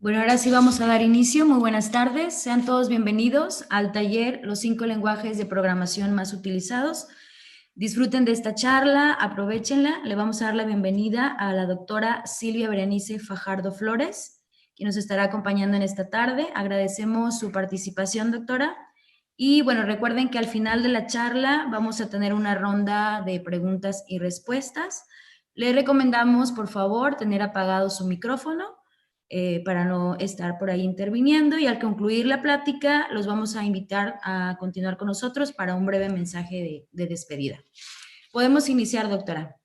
Bueno, ahora sí vamos a dar inicio. Muy buenas tardes. Sean todos bienvenidos al taller Los 5 lenguajes de programación más utilizados. Disfruten de esta charla, aprovéchenla. Le vamos a dar la bienvenida a la doctora Silvia Berenice Fajardo Flores, quien nos estará acompañando en esta tarde. Agradecemos su participación, doctora. Y bueno, recuerden que al final de la charla vamos a tener una ronda de preguntas y respuestas. Le recomendamos, por favor, tener apagado su micrófono para no estar por ahí interviniendo, y al concluir la plática los vamos a invitar a continuar con nosotros para un breve mensaje de despedida. Podemos iniciar, doctora.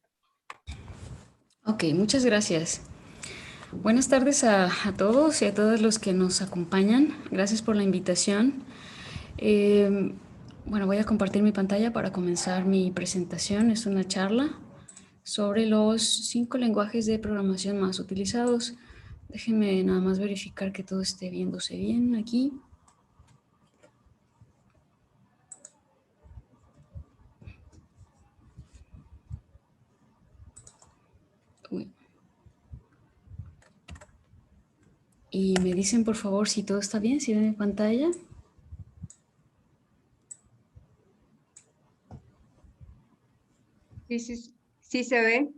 Ok, muchas gracias. Buenas tardes a todos y a todos los que nos acompañan. Gracias por la invitación. Bueno, voy a compartir mi pantalla para comenzar mi presentación. Es una charla sobre los 5 lenguajes de programación más utilizados. Déjenme nada más verificar que todo esté viéndose bien aquí. Uy. Y me dicen, por favor, si todo está bien, si ven mi pantalla. Sí se ve.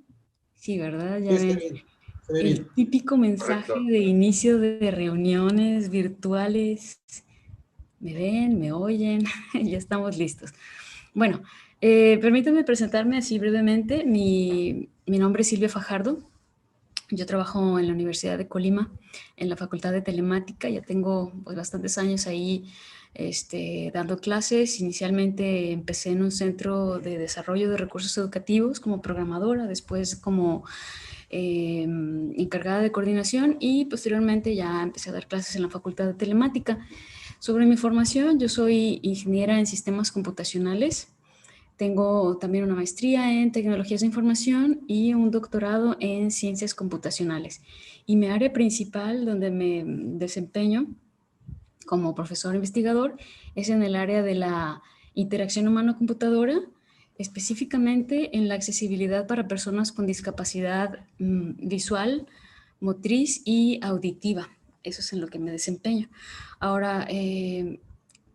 Sí, ¿verdad? Ya Sí, ven. se ve El bien. típico mensaje de inicio de reuniones virtuales. ¿Me ven? ¿Me oyen? Ya estamos listos. Bueno, permítanme presentarme así brevemente. Mi nombre es Silvia Fajardo. Yo trabajo en la Universidad de Colima, en la Facultad de Telemática. Ya tengo pues, bastantes años ahí dando clases. Inicialmente empecé en un centro de desarrollo de recursos educativos como programadora, después como encargada de coordinación, y posteriormente ya empecé a dar clases en la Facultad de Telemática. Sobre mi formación, yo soy ingeniera en sistemas computacionales. Tengo también una maestría en tecnologías de información y un doctorado en ciencias computacionales. Y mi área principal donde me desempeño como profesor investigador es en el área de la interacción humano-computadora, específicamente en la accesibilidad para personas con discapacidad visual, motriz y auditiva. Eso es en lo que me desempeño. Ahora,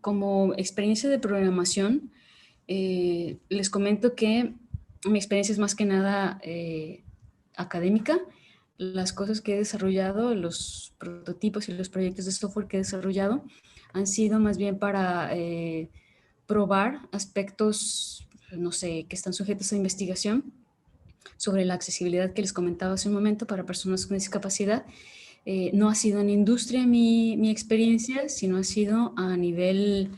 como experiencia de programación, les comento que mi experiencia es más que nada académica. Las cosas que he desarrollado, los prototipos y los proyectos de software que he desarrollado han sido más bien para probar aspectos, no sé, que están sujetos a investigación sobre la accesibilidad que les comentaba hace un momento para personas con discapacidad. No ha sido en industria mi experiencia, sino ha sido a nivel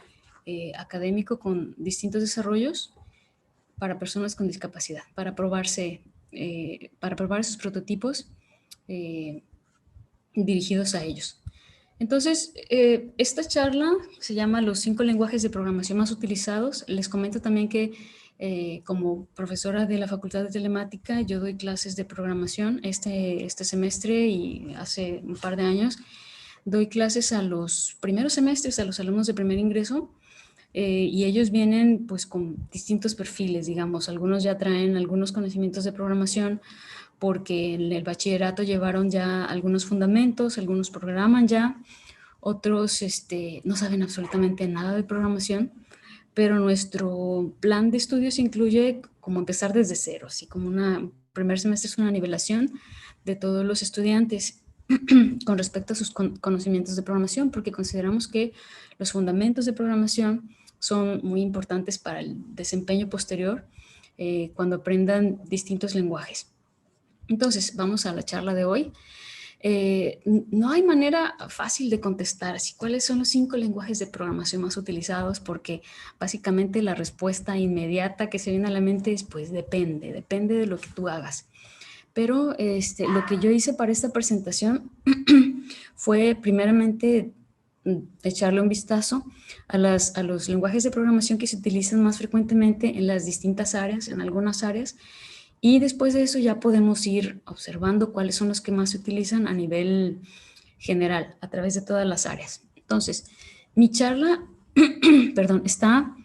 académico con distintos desarrollos para personas con discapacidad, para probar sus prototipos dirigidos a ellos. Entonces, esta charla se llama Los 5 lenguajes de programación más utilizados. Les comento también que como profesora de la Facultad de Telemática, yo doy clases de programación este semestre y hace un par de años. Doy clases a los primeros semestres, a los alumnos de primer ingreso, y ellos vienen pues con distintos perfiles, digamos. Algunos ya traen algunos conocimientos de programación porque en el bachillerato llevaron ya algunos fundamentos, algunos programan ya, otros no saben absolutamente nada de programación, pero nuestro plan de estudios incluye como empezar desde cero, así como primer semestre es una nivelación de todos los estudiantes con respecto a sus conocimientos de programación, porque consideramos que los fundamentos de programación son muy importantes para el desempeño posterior cuando aprendan distintos lenguajes. Entonces, vamos a la charla de hoy. No hay manera fácil de contestar así cuáles son los 5 lenguajes de programación más utilizados, porque básicamente la respuesta inmediata que se viene a la mente es pues depende de lo que tú hagas. Pero lo que yo hice para esta presentación fue primeramente echarle un vistazo a los lenguajes de programación que se utilizan más frecuentemente en las distintas áreas, en algunas áreas, y después de eso ya podemos ir observando cuáles son los que más se utilizan a nivel general, a través de todas las áreas. Entonces, mi charla, perdón, está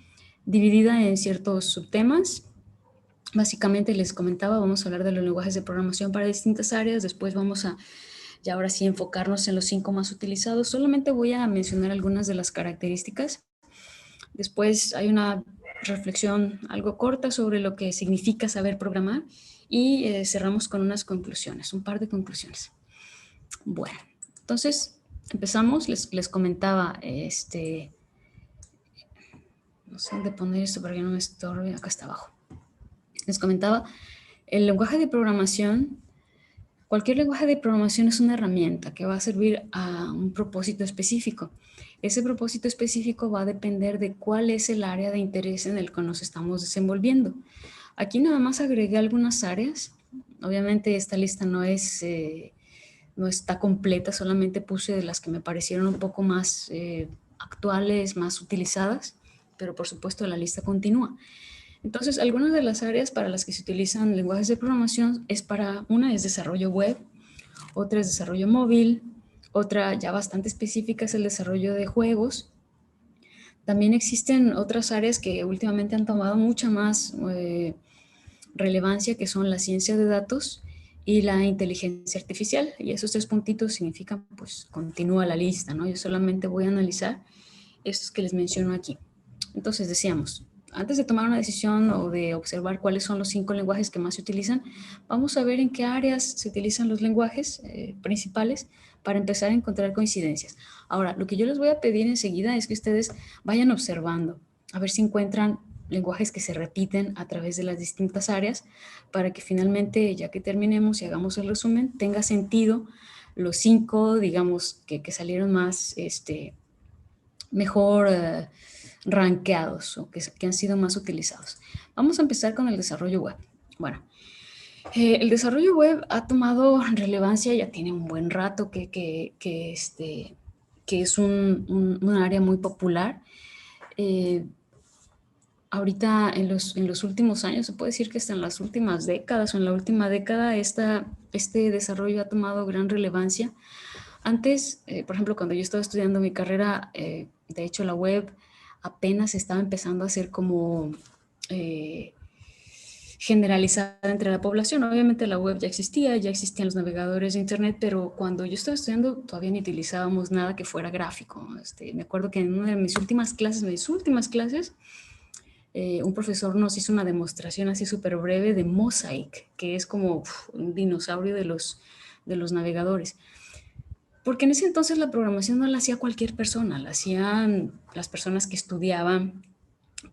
dividida en ciertos subtemas. Básicamente les comentaba, vamos a hablar de los lenguajes de programación para distintas áreas, después vamos a ya ahora sí enfocarnos en los 5 más utilizados. Solamente voy a mencionar algunas de las características. Después hay una reflexión algo corta sobre lo que significa saber programar y cerramos con unas conclusiones, un par de conclusiones. Bueno, entonces empezamos. Les comentaba, no sé dónde poner esto para que no me estorbe, acá está abajo. Les comentaba, el lenguaje de programación, cualquier lenguaje de programación es una herramienta que va a servir a un propósito específico. Ese propósito específico va a depender de cuál es el área de interés en el que nos estamos desenvolviendo. Aquí nada más agregué algunas áreas. Obviamente esta lista no está completa, solamente puse de las que me parecieron un poco más actuales, más utilizadas, pero por supuesto la lista continúa. Entonces, algunas de las áreas para las que se utilizan lenguajes de programación una es desarrollo web, otra es desarrollo móvil, otra ya bastante específica es el desarrollo de juegos. También existen otras áreas que últimamente han tomado mucha más relevancia, que son la ciencia de datos y la inteligencia artificial. Y esos 3 puntitos significan, pues, continúa la lista, ¿no? Yo solamente voy a analizar estos que les menciono aquí. Entonces, decíamos, antes de tomar una decisión o de observar cuáles son los 5 lenguajes que más se utilizan, vamos a ver en qué áreas se utilizan los lenguajes principales para empezar a encontrar coincidencias. Ahora, lo que yo les voy a pedir enseguida es que ustedes vayan observando, a ver si encuentran lenguajes que se repiten a través de las distintas áreas, para que finalmente, ya que terminemos y hagamos el resumen, tenga sentido los 5, digamos, que salieron más, mejor rankeados o que han sido más utilizados. Vamos a empezar con el desarrollo web. Bueno, el desarrollo web ha tomado relevancia, ya tiene un buen rato que es un área muy popular. Ahorita en los últimos años, se puede decir que hasta en las últimas décadas o en la última década, este desarrollo ha tomado gran relevancia. Antes, por ejemplo, cuando yo estaba estudiando mi carrera, de hecho la web apenas estaba empezando a ser como generalizada entre la población. Obviamente la web ya existían los navegadores de internet, pero cuando yo estaba estudiando todavía ni utilizábamos nada que fuera gráfico. Me acuerdo que en una de mis últimas clases, un profesor nos hizo una demostración así súper breve de Mosaic, que es como un dinosaurio de los navegadores. Porque en ese entonces la programación no la hacía cualquier persona, la hacían las personas que estudiaban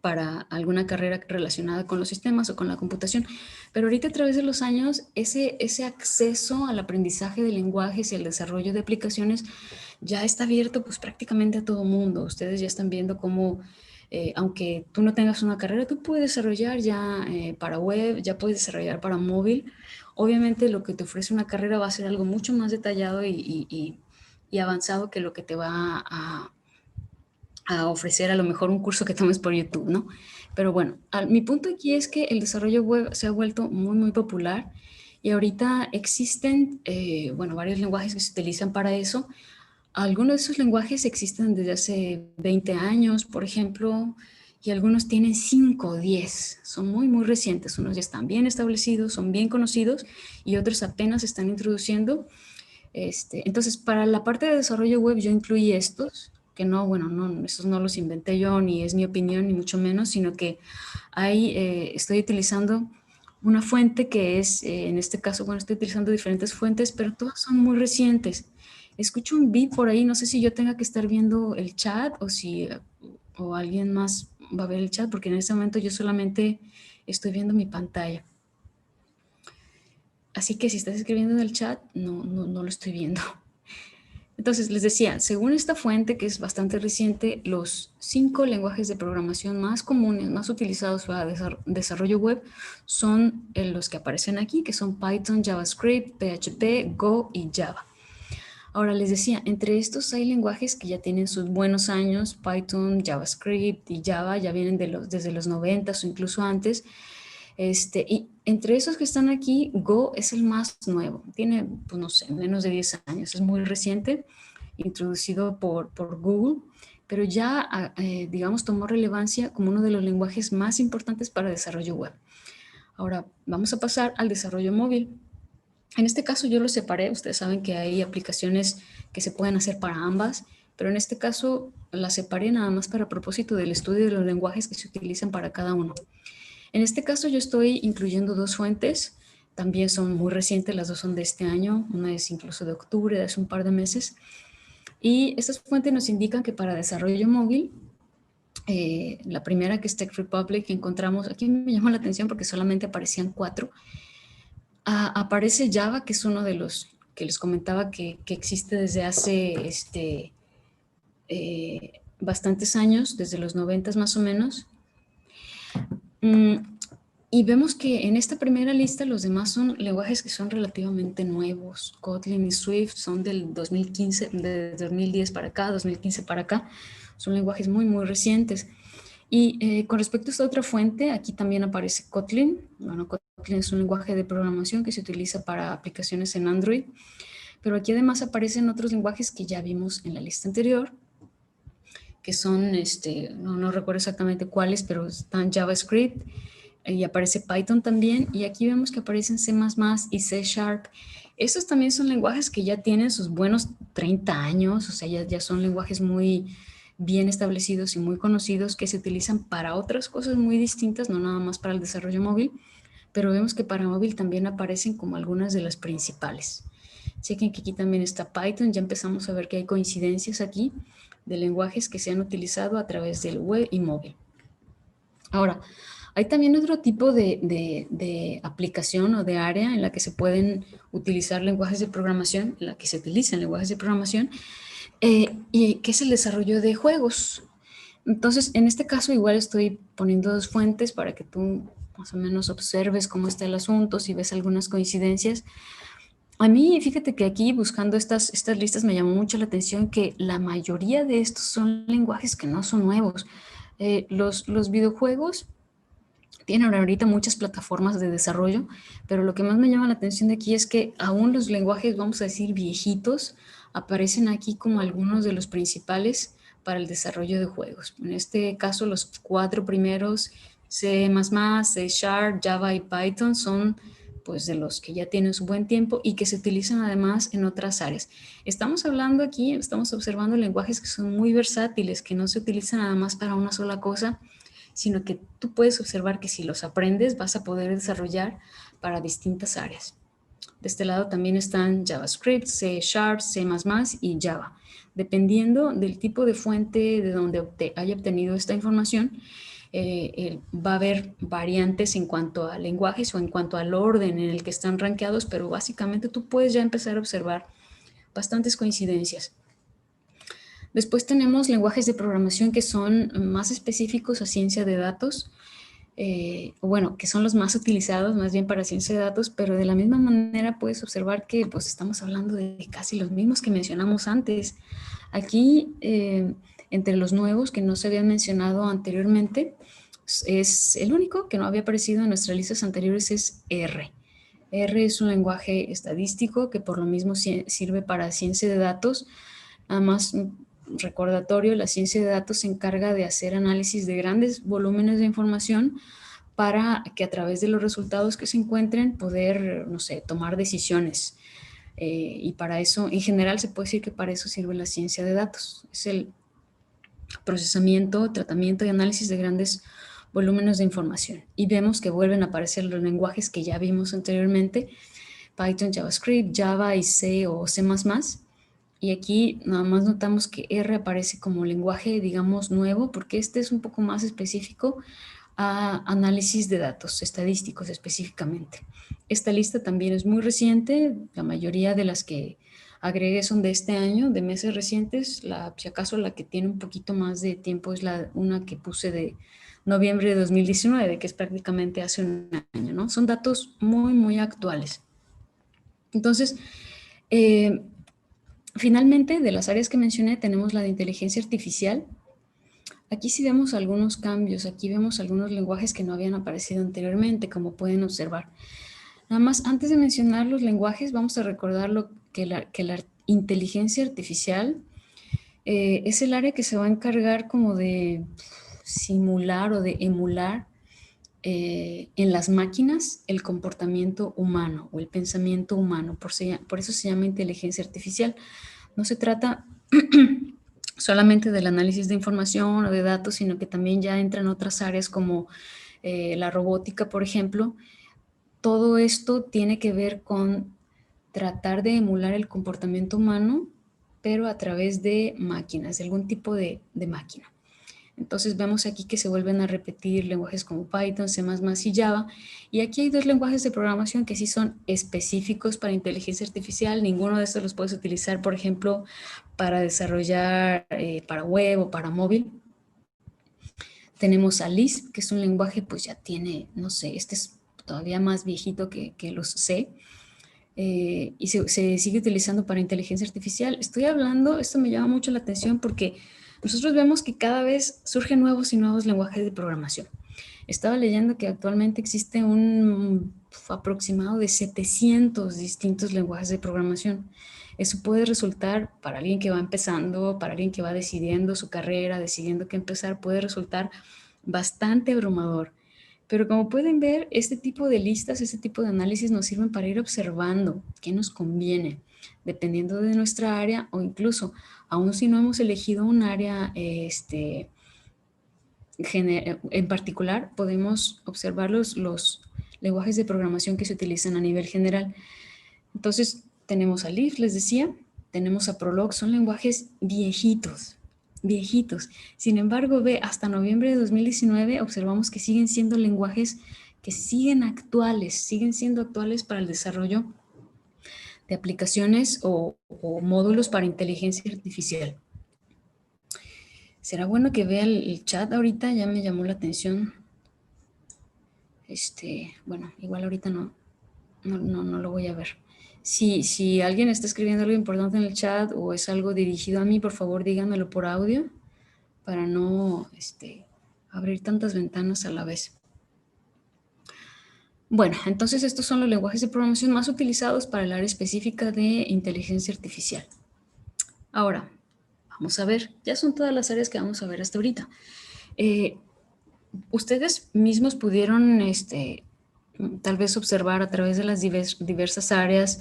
para alguna carrera relacionada con los sistemas o con la computación. Pero ahorita a través de los años, ese acceso al aprendizaje de lenguajes y al desarrollo de aplicaciones ya está abierto pues prácticamente a todo mundo. Ustedes ya están viendo cómo, aunque tú no tengas una carrera, tú puedes desarrollar ya para web, ya puedes desarrollar para móvil. Obviamente lo que te ofrece una carrera va a ser algo mucho más detallado y avanzado que lo que te va a ofrecer a lo mejor un curso que tomes por YouTube, ¿no? Pero bueno, mi punto aquí es que el desarrollo web se ha vuelto muy, muy popular y ahorita existen, varios lenguajes que se utilizan para eso. Algunos de esos lenguajes existen desde hace 20 años, por ejemplo, y algunos tienen 5 o 10. Son muy, muy recientes. Unos ya están bien establecidos, son bien conocidos y otros apenas se están introduciendo. Entonces, para la parte de desarrollo web yo incluí estos, que estos no los inventé yo, ni es mi opinión, ni mucho menos, sino que estoy utilizando una fuente que es, en este caso, estoy utilizando diferentes fuentes, pero todas son muy recientes. Escucho un beep por ahí, no sé si yo tenga que estar viendo el chat o alguien más va a ver el chat, porque en este momento yo solamente estoy viendo mi pantalla. Así que si estás escribiendo en el chat, no lo estoy viendo. Entonces, les decía, según esta fuente, que es bastante reciente, los 5 lenguajes de programación más comunes, más utilizados para desarrollo web, son los que aparecen aquí, que son Python, JavaScript, PHP, Go y Java. Ahora, les decía, entre estos hay lenguajes que ya tienen sus buenos años. Python, JavaScript y Java ya vienen desde los 90 o incluso antes. Y entre esos que están aquí, Go es el más nuevo. Tiene, pues no sé, menos de 10 años. Es muy reciente, introducido por Google, pero ya, digamos, tomó relevancia como uno de los lenguajes más importantes para desarrollo web. Ahora, vamos a pasar al desarrollo móvil. En este caso yo los separé, ustedes saben que hay aplicaciones que se pueden hacer para ambas, pero en este caso las separé nada más para propósito del estudio de los lenguajes que se utilizan para cada uno. En este caso yo estoy incluyendo dos fuentes, también son muy recientes, las dos son de este año, una es incluso de octubre, de hace un par de meses, y estas fuentes nos indican que para desarrollo móvil, la primera que es Tech Republic, que encontramos, aquí me llamó la atención porque solamente aparecían 4, aparece Java, que es uno de los que les comentaba que existe desde hace bastantes años, desde los 90 más o menos. Y vemos que en esta primera lista los demás son lenguajes que son relativamente nuevos. Kotlin y Swift son del 2015, de 2010 para acá, 2015 para acá. Son lenguajes muy, muy recientes. Y con respecto a esta otra fuente, aquí también aparece Kotlin. Bueno, Kotlin es un lenguaje de programación que se utiliza para aplicaciones en Android. Pero aquí además aparecen otros lenguajes que ya vimos en la lista anterior, que son, no recuerdo exactamente cuáles, pero están JavaScript, y aparece Python también, y aquí vemos que aparecen C++ y C Sharp. Estos también son lenguajes que ya tienen sus buenos 30 años, o sea, ya son lenguajes muy bien establecidos y muy conocidos que se utilizan para otras cosas muy distintas, no nada más para el desarrollo móvil, pero vemos que para móvil también aparecen como algunas de las principales. Chequen que aquí también está Python, ya empezamos a ver que hay coincidencias aquí de lenguajes que se han utilizado a través del web y móvil. Ahora, hay también otro tipo de aplicación o de área en la que se pueden utilizar lenguajes de programación, en la que se utilizan lenguajes de programación, y que es el desarrollo de juegos. Entonces, en este caso igual estoy poniendo dos fuentes para que tú más o menos observes cómo está el asunto, si ves algunas coincidencias. A mí, fíjate que aquí buscando estas listas me llamó mucho la atención que la mayoría de estos son lenguajes que no son nuevos. Los videojuegos tienen ahorita muchas plataformas de desarrollo, pero lo que más me llama la atención de aquí es que aún los lenguajes, vamos a decir, viejitos, aparecen aquí como algunos de los principales para el desarrollo de juegos. En este caso, los 4 primeros, C++, C Sharp, Java y Python, son pues de los que ya tienen su buen tiempo y que se utilizan además en otras áreas. Estamos hablando aquí, estamos observando lenguajes que son muy versátiles, que no se utilizan nada más para una sola cosa, sino que tú puedes observar que si los aprendes vas a poder desarrollar para distintas áreas. De este lado también están JavaScript, C Sharp, C++ y Java. Dependiendo del tipo de fuente de donde haya obtenido esta información, va a haber variantes en cuanto a lenguajes o en cuanto al orden en el que están rankeados, pero básicamente tú puedes ya empezar a observar bastantes coincidencias. Después tenemos lenguajes de programación que son más específicos a ciencia de datos, bueno, que son los más utilizados más bien para ciencia de datos, pero de la misma manera puedes observar que pues estamos hablando de casi los mismos que mencionamos antes. Aquí, entre los nuevos que no se habían mencionado anteriormente, es el único que no había aparecido en nuestras listas anteriores es R. R es un lenguaje estadístico que por lo mismo sirve para ciencia de datos. Además, recordatorio, la ciencia de datos se encarga de hacer análisis de grandes volúmenes de información para que a través de los resultados que se encuentren poder, no sé, tomar decisiones. Y para eso, en general, se puede decir que para eso sirve la ciencia de datos. Es el procesamiento, tratamiento y análisis de grandes volúmenes de información. Y vemos que vuelven a aparecer los lenguajes que ya vimos anteriormente, Python, JavaScript, Java y C o C++. Y aquí nada más notamos que R aparece como lenguaje, digamos, nuevo, porque este es un poco más específico a análisis de datos estadísticos específicamente. Esta lista también es muy reciente, la mayoría de las que agregué son de este año, de meses recientes. Si acaso la que tiene un poquito más de tiempo es una que puse de noviembre de 2019, que es prácticamente hace un año, ¿no? Son datos muy, muy actuales. Entonces, finalmente, de las áreas que mencioné, tenemos la de inteligencia artificial. Aquí sí vemos algunos cambios, aquí vemos algunos lenguajes que no habían aparecido anteriormente, como pueden observar. Nada más, antes de mencionar los lenguajes, vamos a recordar que la inteligencia artificial es el área que se va a encargar como de simular o de emular en las máquinas el comportamiento humano o el pensamiento humano. Por eso se llama inteligencia artificial. No se trata solamente del análisis de información o de datos, sino que también ya entran otras áreas como la robótica, por ejemplo. Todo esto tiene que ver con tratar de emular el comportamiento humano, pero a través de máquinas, de algún tipo de máquina. Entonces vemos aquí que se vuelven a repetir lenguajes como Python, C++ y Java. Y aquí hay dos lenguajes de programación que sí son específicos para inteligencia artificial. Ninguno de estos los puedes utilizar, por ejemplo, para desarrollar para web o para móvil. Tenemos a Lisp, que es un lenguaje, pues ya tiene, no sé, este es todavía más viejito que los C. Y se sigue utilizando para inteligencia artificial. Estoy hablando, esto me llama mucho la atención porque nosotros vemos que cada vez surgen nuevos y nuevos lenguajes de programación. Estaba leyendo que actualmente existe un aproximado de 700 distintos lenguajes de programación. Eso puede resultar, para alguien que va empezando, para alguien que va decidiendo su carrera, decidiendo qué empezar, puede resultar bastante abrumador. Pero como pueden ver, este tipo de listas, este tipo de análisis nos sirven para ir observando qué nos conviene, dependiendo de nuestra área o incluso, aun si no hemos elegido un área en particular, podemos observar los lenguajes de programación que se utilizan a nivel general. Entonces, tenemos a Lisp, les decía, tenemos a Prolog, son lenguajes viejitos. Sin embargo, hasta noviembre de 2019 observamos que siguen siendo lenguajes que siguen siendo actuales para el desarrollo de aplicaciones o módulos para inteligencia artificial. Será bueno que vea el chat ahorita, ya me llamó la atención. Bueno, igual ahorita no lo voy a ver. Si alguien está escribiendo algo importante en el chat o es algo dirigido a mí, por favor díganmelo por audio para no abrir tantas ventanas a la vez. Bueno, entonces estos son los lenguajes de programación más utilizados para el área específica de inteligencia artificial. Ahora, vamos a ver, ya son todas las áreas que vamos a ver hasta ahorita. Ustedes mismos pudieron tal vez observar a través de las diversas áreas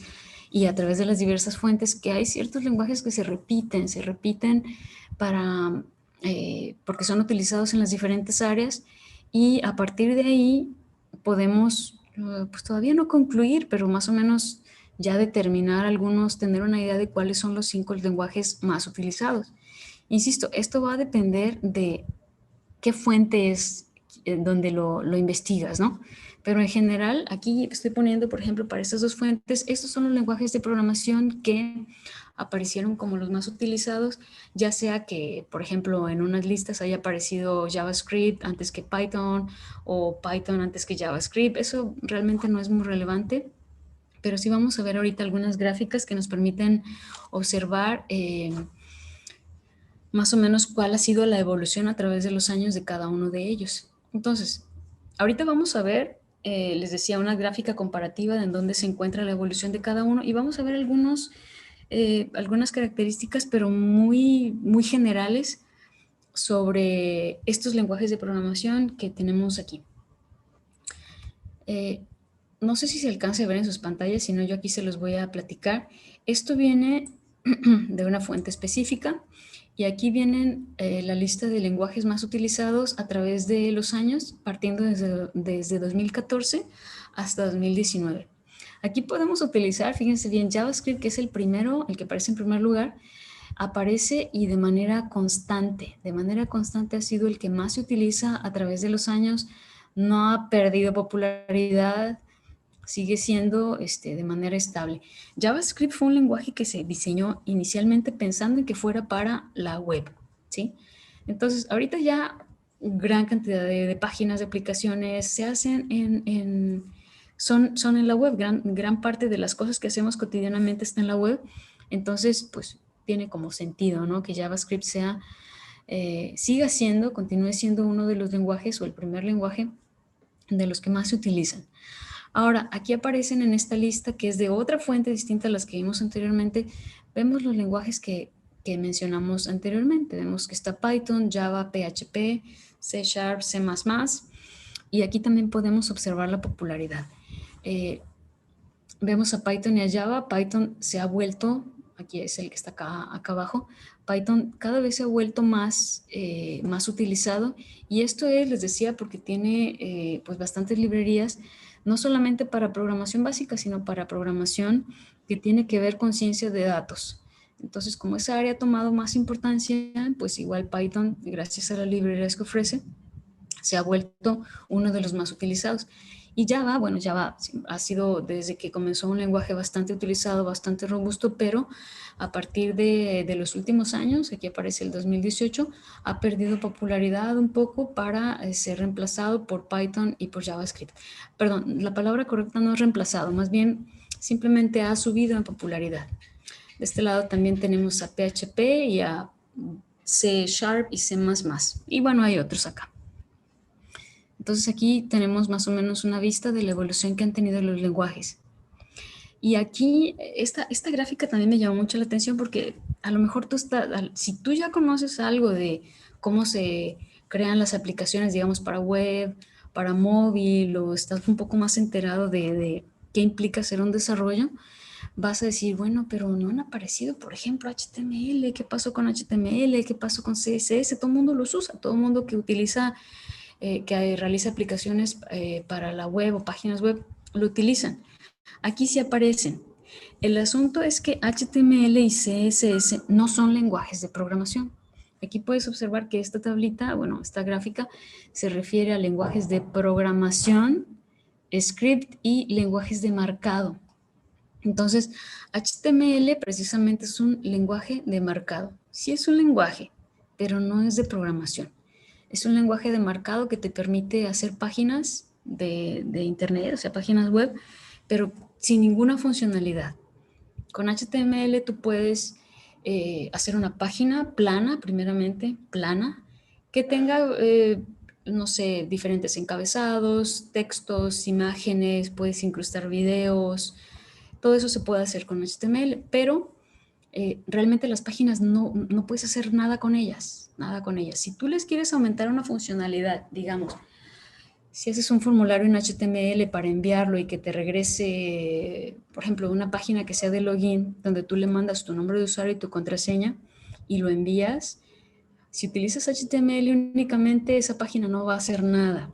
y a través de las diversas fuentes que hay ciertos lenguajes que se repiten para, porque son utilizados en las diferentes áreas y a partir de ahí podemos, pues todavía no concluir, pero más o menos ya determinar algunos, tener una idea de cuáles son los 5 lenguajes más utilizados. Insisto, esto va a depender de qué fuente es donde lo investigas, ¿no? Pero en general, aquí estoy poniendo, por ejemplo, para estas dos fuentes, estos son los lenguajes de programación que aparecieron como los más utilizados, ya sea que, por ejemplo, en unas listas haya aparecido JavaScript antes que Python o Python antes que JavaScript. Eso realmente no es muy relevante, pero sí vamos a ver ahorita algunas gráficas que nos permiten observar más o menos cuál ha sido la evolución a través de los años de cada uno de ellos. Entonces, ahorita vamos a ver, les decía, una gráfica comparativa de en dónde se encuentra la evolución de cada uno y vamos a ver algunas características, pero muy, muy generales sobre estos lenguajes de programación que tenemos aquí. No sé si se alcanza a ver en sus pantallas, si no yo aquí se los voy a platicar. Esto viene de una fuente específica. Y aquí vienen la lista de lenguajes más utilizados a través de los años, partiendo desde 2014 hasta 2019. Aquí podemos utilizar, fíjense bien, JavaScript, que es el primero, el que aparece en primer lugar, aparece y de manera constante ha sido el que más se utiliza a través de los años, no ha perdido popularidad, sigue siendo de manera estable. JavaScript fue un lenguaje que se diseñó inicialmente pensando en que fuera para la web, ¿sí? Entonces, ahorita ya gran cantidad de páginas, de aplicaciones se hacen son en la web. Gran parte de las cosas que hacemos cotidianamente está en la web. Entonces, pues, tiene como sentido, ¿no? Que JavaScript continúe siendo uno de los lenguajes o el primer lenguaje de los que más se utilizan. Ahora, aquí aparecen en esta lista, que es de otra fuente distinta a las que vimos anteriormente, vemos los lenguajes que mencionamos anteriormente. Vemos que está Python, Java, PHP, C#, C++, Y aquí también podemos observar la popularidad. Vemos a Python y a Java. Python se ha vuelto, aquí es el que está acá abajo, Python cada vez se ha vuelto más, más utilizado, y esto es, les decía, porque tiene pues bastantes librerías, no solamente para programación básica, sino para programación que tiene que ver con ciencia de datos. Entonces, como esa área ha tomado más importancia, pues igual Python, gracias a las librerías que ofrece, se ha vuelto uno de los más utilizados. Y Java, bueno, Java ha sido desde que comenzó un lenguaje bastante utilizado, bastante robusto, pero a partir de los últimos años, aquí aparece el 2018, ha perdido popularidad un poco para ser reemplazado por Python y por JavaScript. Perdón, la palabra correcta no es reemplazado, más bien simplemente ha subido en popularidad. De este lado también tenemos a PHP y a C# y C++. Y bueno, hay otros acá. Entonces aquí tenemos más o menos una vista de la evolución que han tenido los lenguajes. Y aquí esta gráfica también me llamó mucho la atención porque a lo mejor si tú ya conoces algo de cómo se crean las aplicaciones, digamos, para web, para móvil, o estás un poco más enterado de qué implica hacer un desarrollo, vas a decir, bueno, pero no han aparecido, por ejemplo, HTML, ¿qué pasó con HTML? ¿Qué pasó con CSS? Todo el mundo los usa, todo el mundo que utiliza que realiza aplicaciones para la web o páginas web, lo utilizan. Aquí sí aparecen. El asunto es que HTML y CSS no son lenguajes de programación. Aquí puedes observar que esta tablita, bueno, esta gráfica se refiere a lenguajes de programación, script y lenguajes de marcado. Entonces, HTML precisamente es un lenguaje de marcado. Sí es un lenguaje, pero no es de programación. Es un lenguaje de marcado que te permite hacer páginas de internet, o sea, páginas web, pero sin ninguna funcionalidad. Con HTML tú puedes hacer una página plana, primeramente, plana, que tenga, no sé, diferentes encabezados, textos, imágenes, puedes incrustar videos, todo eso se puede hacer con HTML, pero realmente las páginas no puedes hacer nada con ellas, nada con ellas. Si tú les quieres aumentar una funcionalidad, digamos, si haces un formulario en HTML para enviarlo y que te regrese, por ejemplo, una página que sea de login, donde tú le mandas tu nombre de usuario y tu contraseña y lo envías, si utilizas HTML únicamente, esa página no va a hacer nada.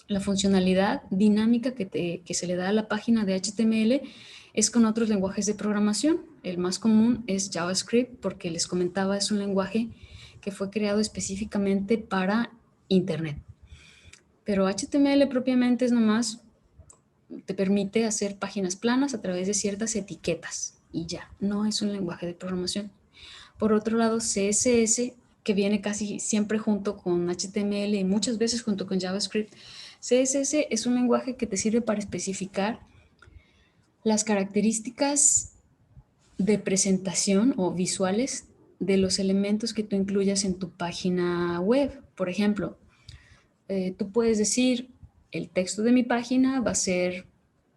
La funcionalidad dinámica que se le da a la página de HTML es con otros lenguajes de programación. El más común es JavaScript, porque les comentaba, es un lenguaje que fue creado específicamente para Internet. Pero HTML propiamente es nomás, te permite hacer páginas planas a través de ciertas etiquetas y ya, no es un lenguaje de programación. Por otro lado, CSS, que viene casi siempre junto con HTML y muchas veces junto con JavaScript, CSS es un lenguaje que te sirve para especificar las características de presentación o visuales de los elementos que tú incluyas en tu página web. Por ejemplo, tú puedes decir, el texto de mi página va a ser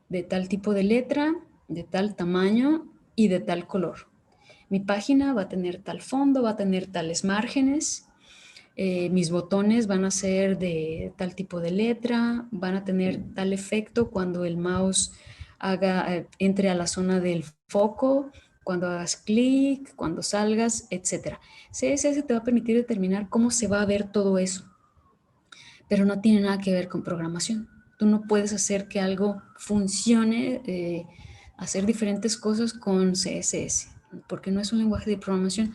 de tal tipo de letra, de tal tamaño y de tal color. Mi página va a tener tal fondo, va a tener tales márgenes, mis botones van a ser de tal tipo de letra, van a tener tal efecto cuando el mouse entre a la zona del foco, cuando hagas clic, cuando salgas, etc. CSS te va a permitir determinar cómo se va a ver todo eso, pero no tiene nada que ver con programación. Tú no puedes hacer que algo funcione, hacer diferentes cosas con CSS, porque no es un lenguaje de programación.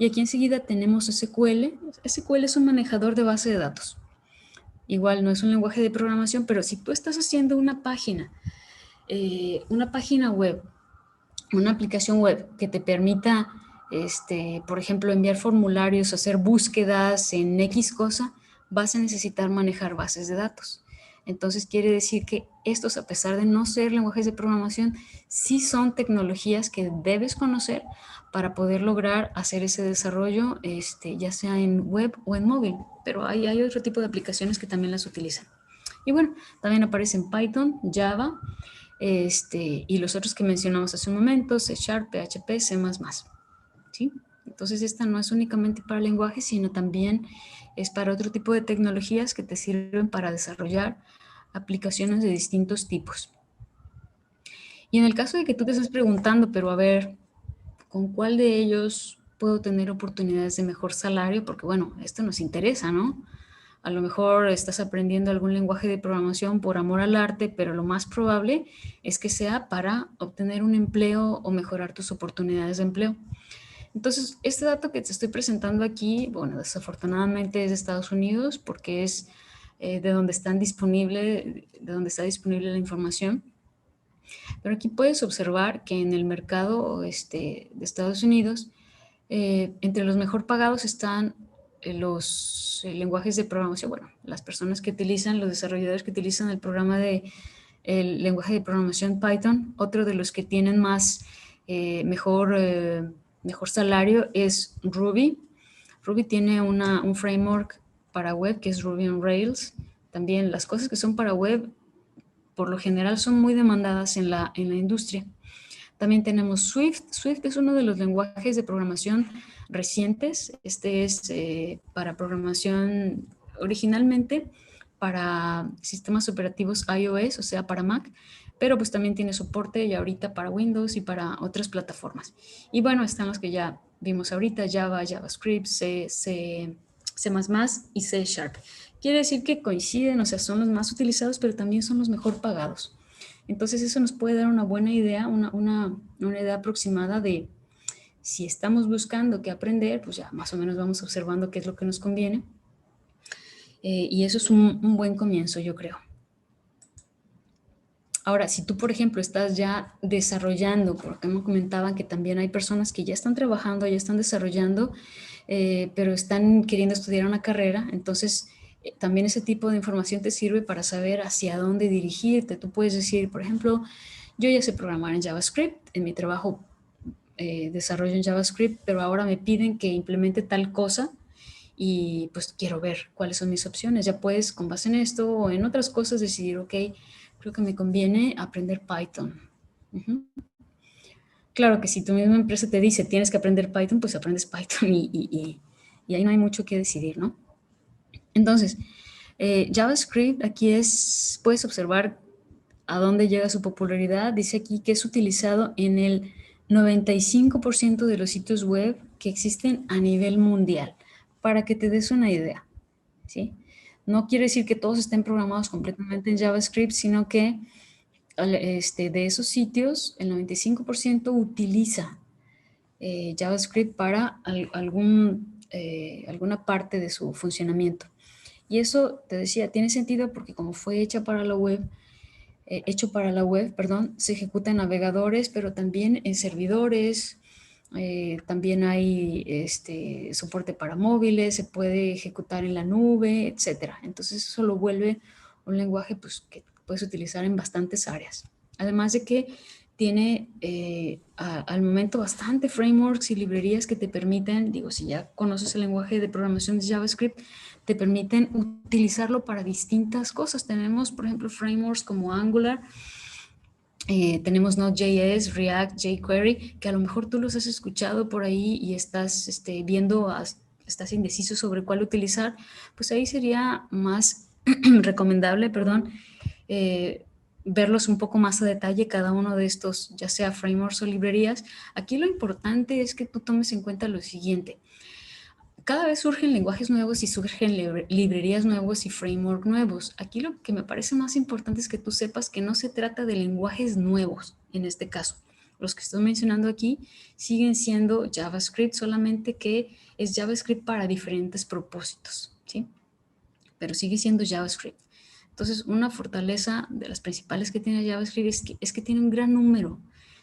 Y aquí enseguida tenemos SQL. SQL es un manejador de base de datos. Igual no es un lenguaje de programación, pero si tú estás haciendo una página web, una aplicación web que te permita, por ejemplo, enviar formularios, hacer búsquedas en X cosa, vas a necesitar manejar bases de datos. Entonces quiere decir que estos, a pesar de no ser lenguajes de programación, sí son tecnologías que debes conocer para poder lograr hacer ese desarrollo, ya sea en web o en móvil. Pero hay otro tipo de aplicaciones que también las utilizan. Y bueno, también aparecen Python, Java, y los otros que mencionamos hace un momento, C#, PHP, C++. ¿Sí? Entonces esta no es únicamente para lenguajes, sino también es para otro tipo de tecnologías que te sirven para desarrollar aplicaciones de distintos tipos. Y en el caso de que tú te estés preguntando, pero a ver, ¿con cuál de ellos puedo tener oportunidades de mejor salario? Porque bueno, esto nos interesa, ¿no? A lo mejor estás aprendiendo algún lenguaje de programación por amor al arte, pero lo más probable es que sea para obtener un empleo o mejorar tus oportunidades de empleo. Entonces, este dato que te estoy presentando aquí, bueno, desafortunadamente es de Estados Unidos porque es de donde de donde está disponible la información. Pero aquí puedes observar que en el mercado de Estados Unidos, entre los mejor pagados están los lenguajes de programación, bueno, las personas que utilizan, los desarrolladores que utilizan el lenguaje de programación Python. Otro de los que tienen mejor salario es Ruby. Ruby tiene un framework para web que es Ruby on Rails. También las cosas que son para web por lo general son muy demandadas en la industria. También tenemos Swift. Swift es uno de los lenguajes de programación recientes. Este es para programación originalmente para sistemas operativos iOS, o sea, para Mac, pero pues también tiene soporte ya ahorita para Windows y para otras plataformas. Y bueno, están los que ya vimos ahorita, Java, JavaScript, C++ y C Sharp. Quiere decir que coinciden, o sea, son los más utilizados, pero también son los mejor pagados. Entonces eso nos puede dar una buena idea, una idea aproximada de si estamos buscando qué aprender, pues ya más o menos vamos observando qué es lo que nos conviene. Y eso es un buen comienzo, yo creo. Ahora, si tú, por ejemplo, estás ya desarrollando, porque me comentaban que también hay personas que ya están trabajando, ya están desarrollando, pero están queriendo estudiar una carrera, entonces también ese tipo de información te sirve para saber hacia dónde dirigirte. Tú puedes decir, por ejemplo, yo ya sé programar en JavaScript, en mi trabajo desarrollo en JavaScript, pero ahora me piden que implemente tal cosa y pues quiero ver cuáles son mis opciones. Ya puedes, con base en esto o en otras cosas, decidir, ok, creo que me conviene aprender Python. Uh-huh. Claro que si tu misma empresa te dice tienes que aprender Python, pues aprendes Python y ahí no hay mucho que decidir, ¿no? Entonces, JavaScript aquí puedes observar a dónde llega su popularidad. Dice aquí que es utilizado en el 95% de los sitios web que existen a nivel mundial, para que te des una idea, ¿sí? No quiere decir que todos estén programados completamente en JavaScript, sino que de esos sitios, el 95% utiliza JavaScript para alguna parte de su funcionamiento. Y eso, te decía, tiene sentido porque como fue hecho para la web, perdón, se ejecuta en navegadores, pero también en servidores. También hay soporte para móviles, se puede ejecutar en la nube, etcétera. Entonces eso lo vuelve un lenguaje pues, que puedes utilizar en bastantes áreas. Además de que tiene al momento bastante frameworks y librerías que te permiten, digo, si ya conoces el lenguaje de programación de JavaScript, te permiten utilizarlo para distintas cosas. Tenemos, por ejemplo, frameworks como Angular, tenemos Node.js, React, jQuery, que a lo mejor tú los has escuchado por ahí y estás estás indeciso sobre cuál utilizar, pues ahí sería más recomendable, perdón, verlos un poco más a detalle cada uno de estos, ya sea frameworks o librerías. Aquí lo importante es que tú tomes en cuenta lo siguiente. Cada vez surgen lenguajes nuevos y surgen librerías nuevos y framework nuevos. Aquí lo que me parece más importante es que tú sepas que no se trata de lenguajes nuevos en este caso. Los que estoy mencionando aquí siguen siendo JavaScript, solamente que es JavaScript para diferentes propósitos, ¿sí? Pero sigue siendo JavaScript. Entonces, una fortaleza de las principales que tiene JavaScript es que tiene un gran número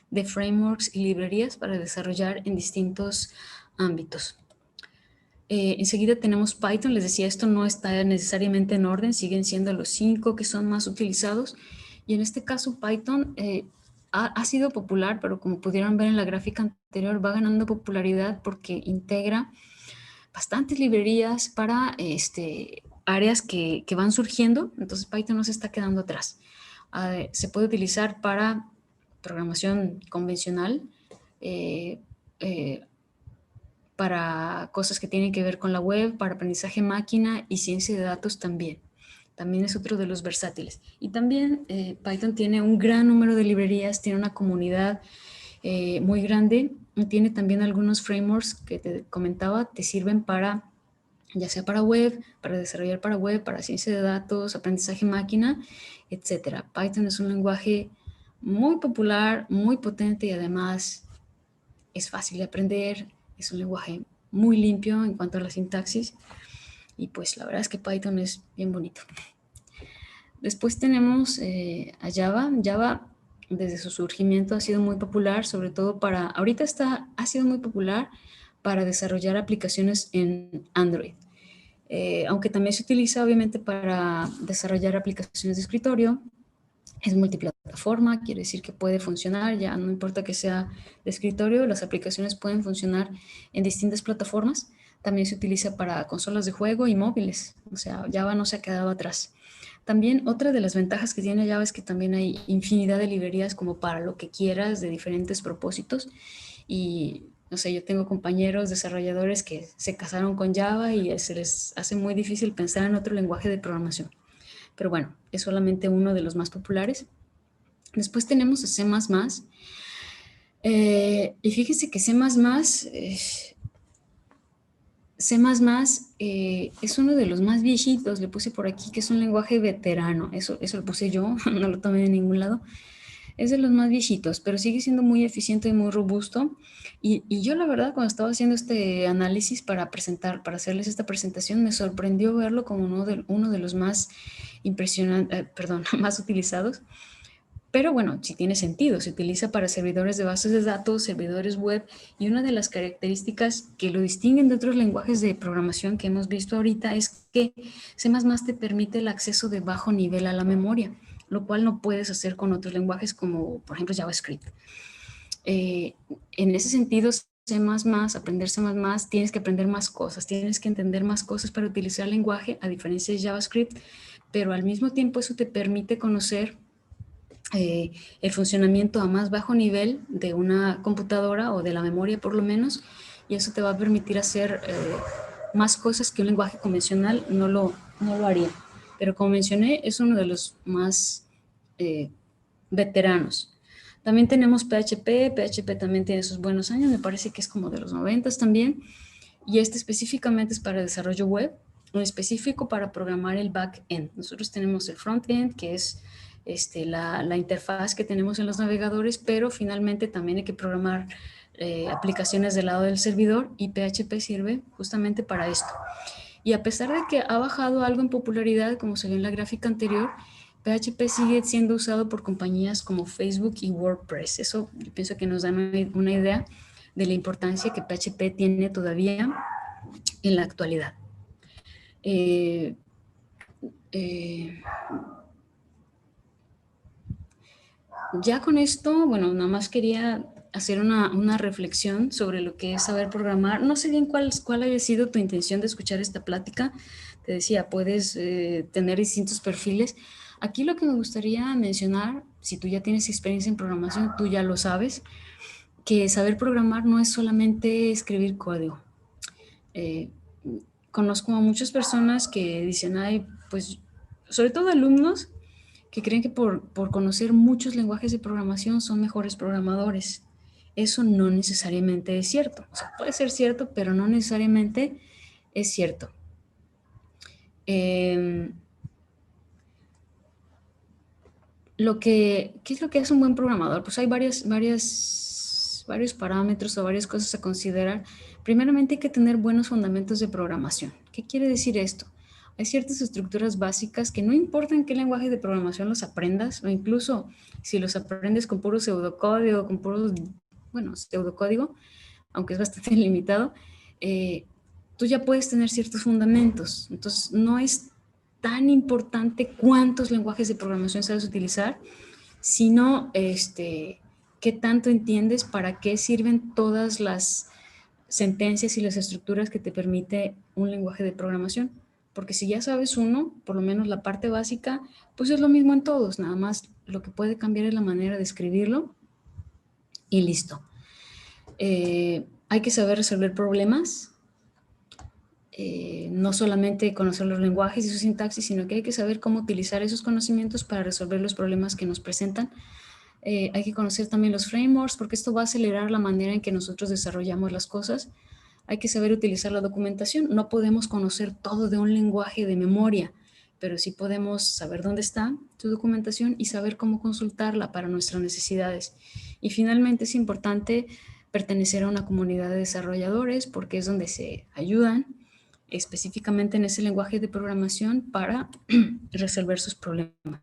de frameworks y librerías para desarrollar en distintos ámbitos. Enseguida tenemos Python. Les decía, esto no está necesariamente en orden, siguen siendo los 5 que son más utilizados. Y en este caso Python ha sido popular, pero como pudieron ver en la gráfica anterior, va ganando popularidad porque integra bastantes librerías para áreas que van surgiendo. Entonces Python no se está quedando atrás. Se puede utilizar para programación convencional, para cosas que tienen que ver con la web, para aprendizaje máquina y ciencia de datos también. También es otro de los versátiles. Y también Python tiene un gran número de librerías, tiene una comunidad muy grande, tiene también algunos frameworks que te comentaba, te sirven para, ya sea para web, para desarrollar para web, para ciencia de datos, aprendizaje máquina, etcétera. Python es un lenguaje muy popular, muy potente y además es fácil de aprender, es un lenguaje muy limpio en cuanto a la sintaxis y pues la verdad es que Python es bien bonito. Después tenemos a Java. Java desde su surgimiento ha sido muy popular, sobre todo para, ha sido muy popular para desarrollar aplicaciones en Android. Aunque también se utiliza obviamente para desarrollar aplicaciones de escritorio, es multiplataforma, quiere decir que puede funcionar, ya no importa que sea de escritorio, las aplicaciones pueden funcionar en distintas plataformas. También se utiliza para consolas de juego y móviles, o sea, Java no se ha quedado atrás. También otra de las ventajas que tiene Java es que también hay infinidad de librerías como para lo que quieras, de diferentes propósitos. Y no sé, yo tengo compañeros desarrolladores que se casaron con Java y se les hace muy difícil pensar en otro lenguaje de programación. Pero bueno, es solamente uno de los más populares. Después tenemos a C++. Y fíjese que C++ es uno de los más viejitos, le puse por aquí que es un lenguaje veterano, eso lo puse yo, no lo tomé de ningún lado. Es de los más viejitos, pero sigue siendo muy eficiente y muy robusto. Y yo la verdad cuando estaba haciendo este análisis para hacerles esta presentación, me sorprendió verlo como uno de los más impresionantes, más utilizados. Pero bueno, sí tiene sentido, se utiliza para servidores de bases de datos, servidores web, y una de las características que lo distinguen de otros lenguajes de programación que hemos visto ahorita es que C++ te permite el acceso de bajo nivel a la memoria, lo cual no puedes hacer con otros lenguajes como, por ejemplo, JavaScript. En ese sentido, aprender C++, tienes que aprender más cosas, tienes que entender más cosas para utilizar el lenguaje, a diferencia de JavaScript, pero al mismo tiempo eso te permite conocer el funcionamiento a más bajo nivel de una computadora o de la memoria por lo menos, y eso te va a permitir hacer más cosas que un lenguaje convencional no lo haría. Pero como mencioné, es uno de los más veteranos. También tenemos PHP. PHP también tiene sus buenos años, me parece que es como de los 90 también, y este específicamente es para desarrollo web, un específico para programar el back-end. Nosotros tenemos el front-end, que es la interfaz que tenemos en los navegadores, pero finalmente también hay que programar aplicaciones del lado del servidor, y PHP sirve justamente para esto. Y a pesar de que ha bajado algo en popularidad, como se ve en la gráfica anterior, PHP sigue siendo usado por compañías como Facebook y WordPress. Eso yo pienso que nos da una idea de la importancia que PHP tiene todavía en la actualidad. Ya con esto, bueno, nada más quería hacer una reflexión sobre lo que es saber programar. No sé bien cuál haya sido tu intención de escuchar esta plática. Te decía, puedes tener distintos perfiles. Aquí lo que me gustaría mencionar, si tú ya tienes experiencia en programación, tú ya lo sabes, que saber programar no es solamente escribir código. Conozco a muchas personas que dicen, ay, pues, sobre todo alumnos, que creen que por conocer muchos lenguajes de programación son mejores programadores. Eso no necesariamente es cierto. O sea, puede ser cierto, pero no necesariamente es cierto. ¿Qué es lo que hace un buen programador? Pues hay varios parámetros o varias cosas a considerar. Primeramente hay que tener buenos fundamentos de programación. ¿Qué quiere decir esto? Hay ciertas estructuras básicas que no importa en qué lenguaje de programación los aprendas, o incluso si los aprendes con puro pseudocódigo, con puro, bueno, pseudocódigo, aunque es bastante limitado, tú ya puedes tener ciertos fundamentos. Entonces, no es tan importante cuántos lenguajes de programación sabes utilizar, sino qué tanto entiendes para qué sirven todas las sentencias y las estructuras que te permite un lenguaje de programación. Porque si ya sabes uno, por lo menos la parte básica, pues es lo mismo en todos, nada más lo que puede cambiar es la manera de escribirlo y listo. Hay que saber resolver problemas, no solamente conocer los lenguajes y su sintaxis, sino que hay que saber cómo utilizar esos conocimientos para resolver los problemas que nos presentan. Hay que conocer también los frameworks, porque esto va a acelerar la manera en que nosotros desarrollamos las cosas. Hay que saber utilizar la documentación. No podemos conocer todo de un lenguaje de memoria, pero sí podemos saber dónde está su documentación y saber cómo consultarla para nuestras necesidades. Y finalmente es importante pertenecer a una comunidad de desarrolladores, porque es donde se ayudan específicamente en ese lenguaje de programación para resolver sus problemas.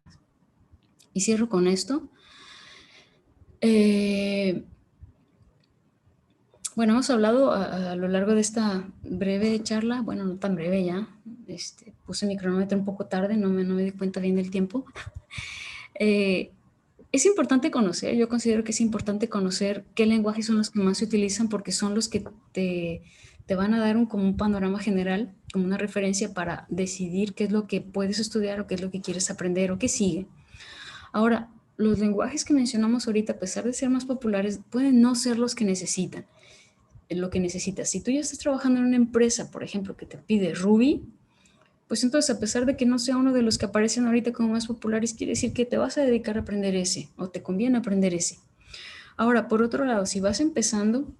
Y cierro con esto. Bueno, hemos hablado a lo largo de esta breve charla, bueno, no tan breve ya, puse mi cronómetro un poco tarde, no me di cuenta bien del tiempo. Es importante conocer, yo considero que es importante conocer qué lenguajes son los que más se utilizan, porque son los que te van a dar como un panorama general, como una referencia para decidir qué es lo que puedes estudiar o qué es lo que quieres aprender o qué sigue. Ahora, los lenguajes que mencionamos ahorita, a pesar de ser más populares, pueden no ser los que necesitan. Lo que necesitas. Si tú ya estás trabajando en una empresa, por ejemplo, que te pide Ruby, pues entonces, a pesar de que no sea uno de los que aparecen ahorita como más populares, quiere decir que te vas a dedicar a aprender ese, o te conviene aprender ese. Ahora, por otro lado, si vas empezando,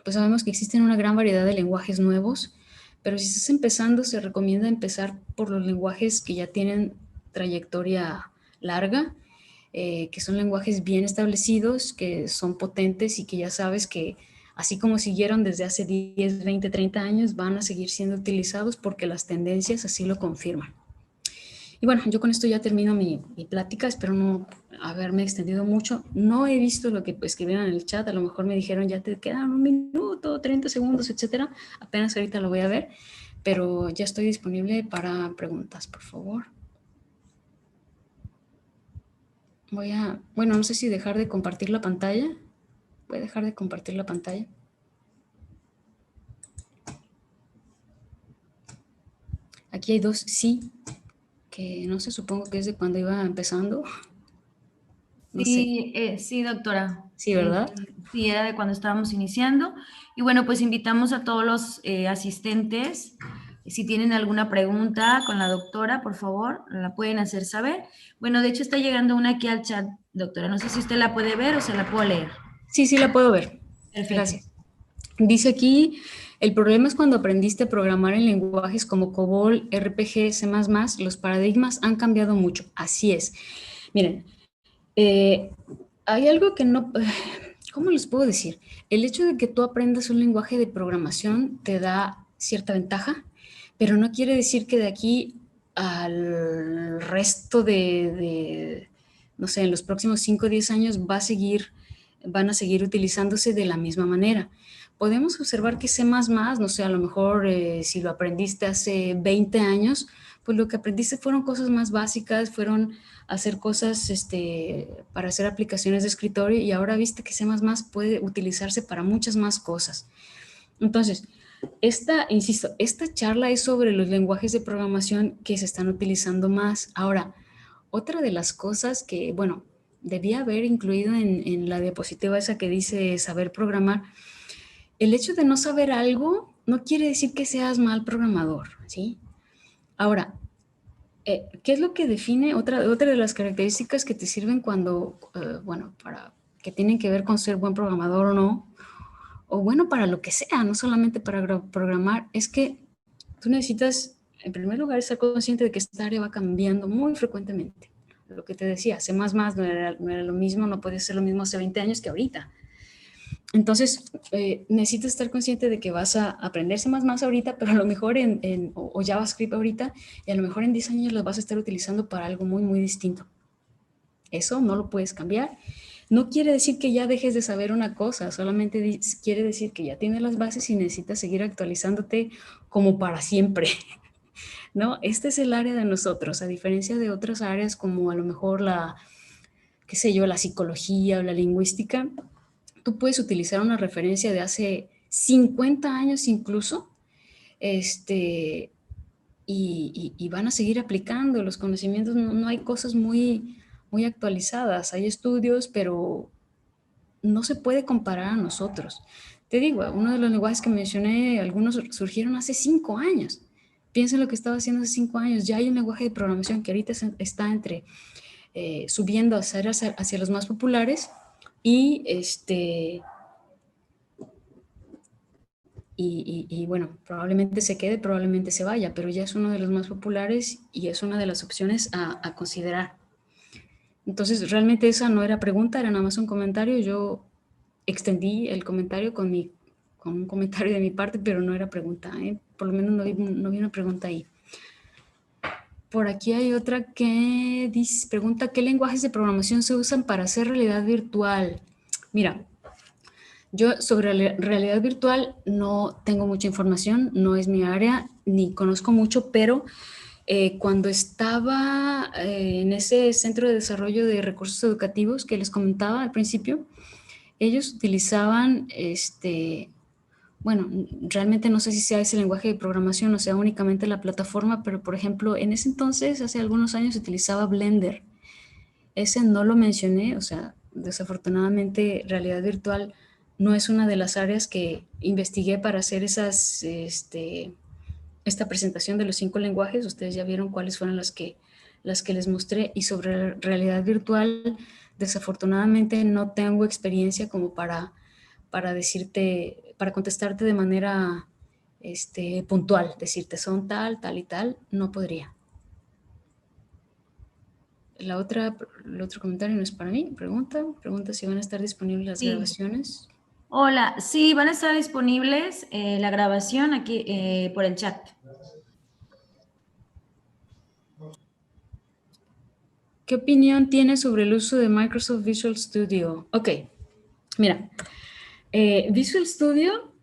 pues sabemos que existen una gran variedad de lenguajes nuevos, pero si estás empezando, se recomienda empezar por los lenguajes que ya tienen trayectoria larga, que son lenguajes bien establecidos, que son potentes y que ya sabes que así como siguieron desde hace 10, 20, 30 años, van a seguir siendo utilizados porque las tendencias así lo confirman. Y bueno, yo con esto ya termino mi plática, espero no haberme extendido mucho. No he visto lo que escribieron en el chat, a lo mejor me dijeron ya te quedan 1 minuto, 30 segundos, etcétera. Apenas ahorita lo voy a ver, pero ya estoy disponible para preguntas, por favor. Bueno, no sé si dejar de compartir la pantalla. Voy a dejar de compartir la pantalla. Aquí hay dos sí, que no sé, supongo que es de cuando iba empezando. No Sí, sé. sí, doctora. Sí, ¿verdad? Sí, era de cuando estábamos iniciando. Y bueno, pues invitamos a todos los asistentes. Si tienen alguna pregunta con la doctora, por favor, la pueden hacer saber. Bueno, de hecho está llegando una aquí al chat, doctora. No sé si usted la puede ver o se la puedo leer. Sí, sí la puedo ver. Perfecto. Gracias. Dice aquí, el problema es cuando aprendiste a programar en lenguajes como COBOL, RPG, C++, los paradigmas han cambiado mucho. Así es. Miren, hay algo que no... ¿Cómo les puedo decir? El hecho de que tú aprendas un lenguaje de programación te da cierta ventaja, pero no quiere decir que de aquí al resto no sé, en los próximos 5 o 10 años van a seguir utilizándose de la misma manera. Podemos observar que C++, no sé, a lo mejor si lo aprendiste hace 20 años, pues lo que aprendiste fueron cosas más básicas, fueron hacer cosas para hacer aplicaciones de escritorio, y ahora viste que C++ puede utilizarse para muchas más cosas. Entonces, insisto, esta charla es sobre los lenguajes de programación que se están utilizando más. Ahora, otra de las cosas que, bueno, debía haber incluido en la diapositiva esa que dice saber programar, el hecho de no saber algo no quiere decir que seas mal programador, ¿sí? Ahora, ¿qué es lo que define? Otra de las características que te sirven cuando, bueno, para que tienen que ver con ser buen programador o no, o bueno, para lo que sea, no solamente para programar, es que tú necesitas, en primer lugar, estar consciente de que esta área va cambiando muy frecuentemente. Lo que te decía, C++ no era lo mismo, no puede ser lo mismo hace 20 años que ahorita. Entonces, necesitas estar consciente de que vas a aprender C++ ahorita, pero a lo mejor o JavaScript ahorita, y a lo mejor en 10 años lo vas a estar utilizando para algo muy, muy distinto. Eso no lo puedes cambiar. No quiere decir que ya dejes de saber una cosa, solamente quiere decir que ya tienes las bases y necesitas seguir actualizándote como para siempre, ¿no? Este es el área de nosotros, a diferencia de otras áreas como a lo mejor qué sé yo, la psicología o la lingüística. Tú puedes utilizar una referencia de hace 50 años incluso, y van a seguir aplicando los conocimientos. No hay cosas muy, muy actualizadas. Hay estudios, pero no se puede comparar a nosotros. Te digo, uno de los lenguajes que mencioné, algunos surgieron hace 5 años. Piensa en lo que estaba haciendo hace 5 años. Ya hay un lenguaje de programación que ahorita está subiendo hacia los más populares y, bueno, probablemente se quede, probablemente se vaya, pero ya es uno de los más populares y es una de las opciones a considerar. Entonces, realmente esa no era pregunta, era nada más un comentario. Yo extendí el comentario con un comentario de mi parte, pero no era pregunta, ¿eh? Por lo menos no vi una pregunta ahí. Por aquí hay otra que pregunta, ¿qué lenguajes de programación se usan para hacer realidad virtual? Mira, yo sobre realidad virtual no tengo mucha información, no es mi área, ni conozco mucho, pero cuando estaba en ese centro de desarrollo de recursos educativos que les comentaba al principio, ellos utilizaban bueno, realmente no sé si sea ese lenguaje de programación o sea únicamente la plataforma, pero por ejemplo, en ese entonces, hace algunos años, se utilizaba Blender. Ese no lo mencioné, o sea, desafortunadamente realidad virtual no es una de las áreas que investigué para hacer esta presentación de los 5 lenguajes. Ustedes ya vieron cuáles fueron las que les mostré, y sobre realidad virtual, desafortunadamente no tengo experiencia como para decirte, para contestarte de manera puntual, decirte son tal, tal y tal, no podría. El otro comentario no es para mí. Pregunta si van a estar disponibles las grabaciones. Hola, sí, van a estar disponibles la grabación aquí por el chat. ¿Qué opinión tienes sobre el uso de Microsoft Visual Studio? Ok, mira, Visual Studio,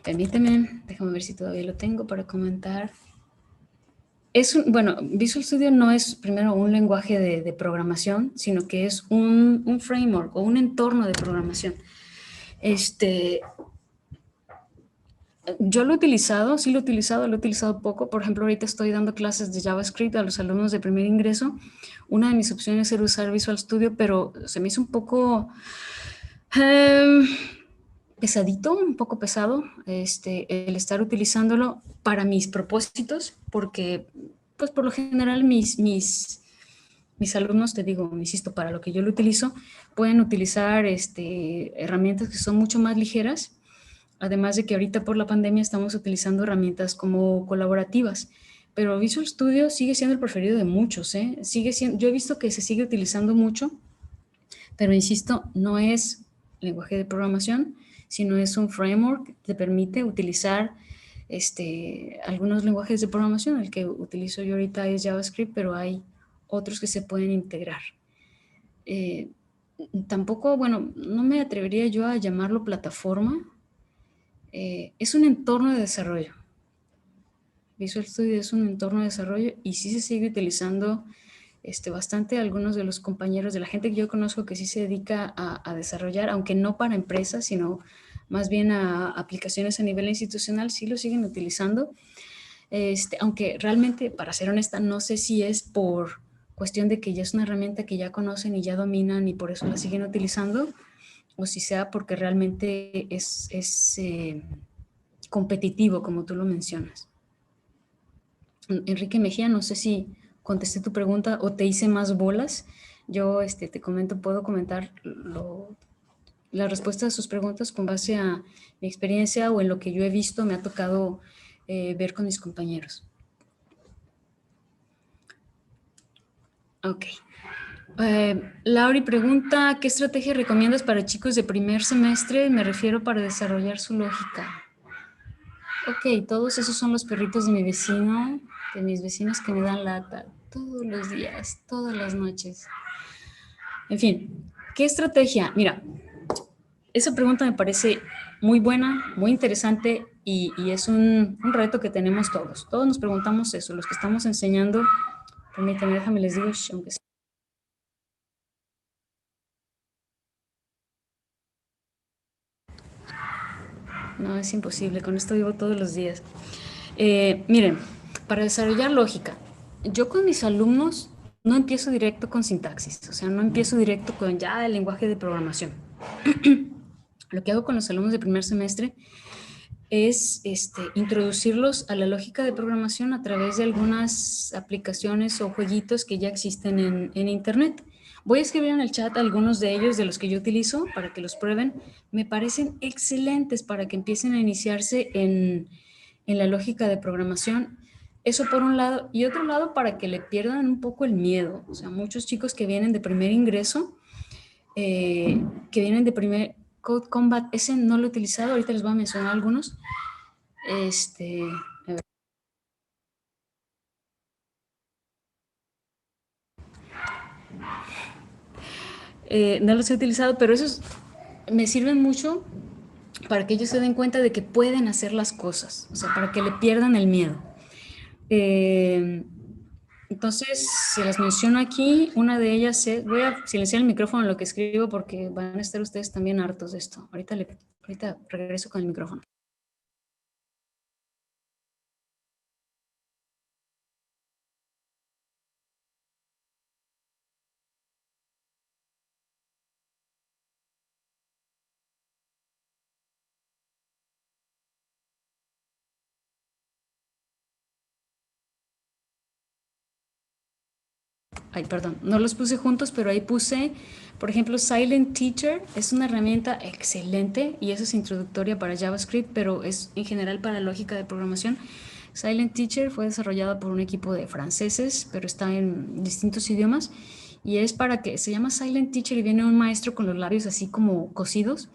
permíteme, déjame ver si todavía lo tengo para comentar. Bueno, Visual Studio no es primero un lenguaje de programación, sino que es un framework o un entorno de programación. Yo lo he utilizado, sí lo he utilizado poco. Por ejemplo, ahorita estoy dando clases de JavaScript a los alumnos de primer ingreso. Una de mis opciones era usar Visual Studio, pero se me hizo un poco pesadito, un poco pesado, el estar utilizándolo para mis propósitos, porque pues por lo general mis alumnos, te digo, insisto, para lo que yo lo utilizo, pueden utilizar herramientas que son mucho más ligeras. Además de que ahorita por la pandemia estamos utilizando herramientas como colaborativas, pero Visual Studio sigue siendo el preferido de muchos, ¿eh? Yo he visto que se sigue utilizando mucho, pero insisto, no es lenguaje de programación, sino es un framework que te permite utilizar algunos lenguajes de programación. El que utilizo yo ahorita es JavaScript, pero hay otros que se pueden integrar. Tampoco, bueno, no me atrevería yo a llamarlo plataforma. Es un entorno de desarrollo. Visual Studio es un entorno de desarrollo y sí se sigue utilizando bastante. Algunos de los compañeros de la gente que yo conozco que sí se dedica a desarrollar, aunque no para empresas, sino más bien a aplicaciones a nivel institucional, sí lo siguen utilizando. Aunque realmente, para ser honesta, no sé si es por cuestión de que ya es una herramienta que ya conocen y ya dominan y por eso la siguen utilizando, o si sea porque realmente es competitivo, como tú lo mencionas. Enrique Mejía, no sé si contesté tu pregunta o te hice más bolas. Yo te comento, puedo comentar la respuesta a sus preguntas con base a mi experiencia o en lo que yo he visto, me ha tocado ver con mis compañeros. Ok. Lauri pregunta, ¿qué estrategia recomiendas para chicos de primer semestre? Me refiero para desarrollar su lógica. Ok, todos esos son los perritos de mi vecino, de mis vecinos que me dan lata todos los días, todas las noches. En fin, ¿qué estrategia? Mira, esa pregunta me parece muy buena, muy interesante y es un reto que tenemos todos. Todos nos preguntamos eso, los que estamos enseñando. Permítanme, déjame les digo, aunque sea. No, es imposible, con esto vivo todos los días. Miren, para desarrollar lógica, yo con mis alumnos no empiezo directo con sintaxis, o sea, no empiezo directo con ya el lenguaje de programación. lo que hago con los alumnos de primer semestre es introducirlos a la lógica de programación a través de algunas aplicaciones o jueguitos que ya existen en Internet. Voy a escribir en el chat algunos de ellos, de los que yo utilizo, para que los prueben. Me parecen excelentes para que empiecen a iniciarse en la lógica de programación. Eso por un lado. Y otro lado, para que le pierdan un poco el miedo. O sea, muchos chicos que vienen de primer ingreso, que vienen de primer Code Combat, ese no lo he utilizado, ahorita les voy a mencionar algunos. A ver. No los he utilizado, pero esos me sirven mucho para que ellos se den cuenta de que pueden hacer las cosas, o sea, para que le pierdan el miedo. Entonces, se las menciono aquí. Una de ellas es, voy a silenciar el micrófono en lo que escribo porque van a estar ustedes también hartos de esto. Ahorita regreso con el micrófono. Ay, perdón, no los puse juntos, pero ahí puse, por ejemplo, Silent Teacher. Es una herramienta excelente y eso es introductoria para JavaScript, pero es en general para lógica de programación. Silent Teacher fue desarrollada por un equipo de franceses, pero está en distintos idiomas y es para que se llama Silent Teacher y viene un maestro con los labios así como cosidos,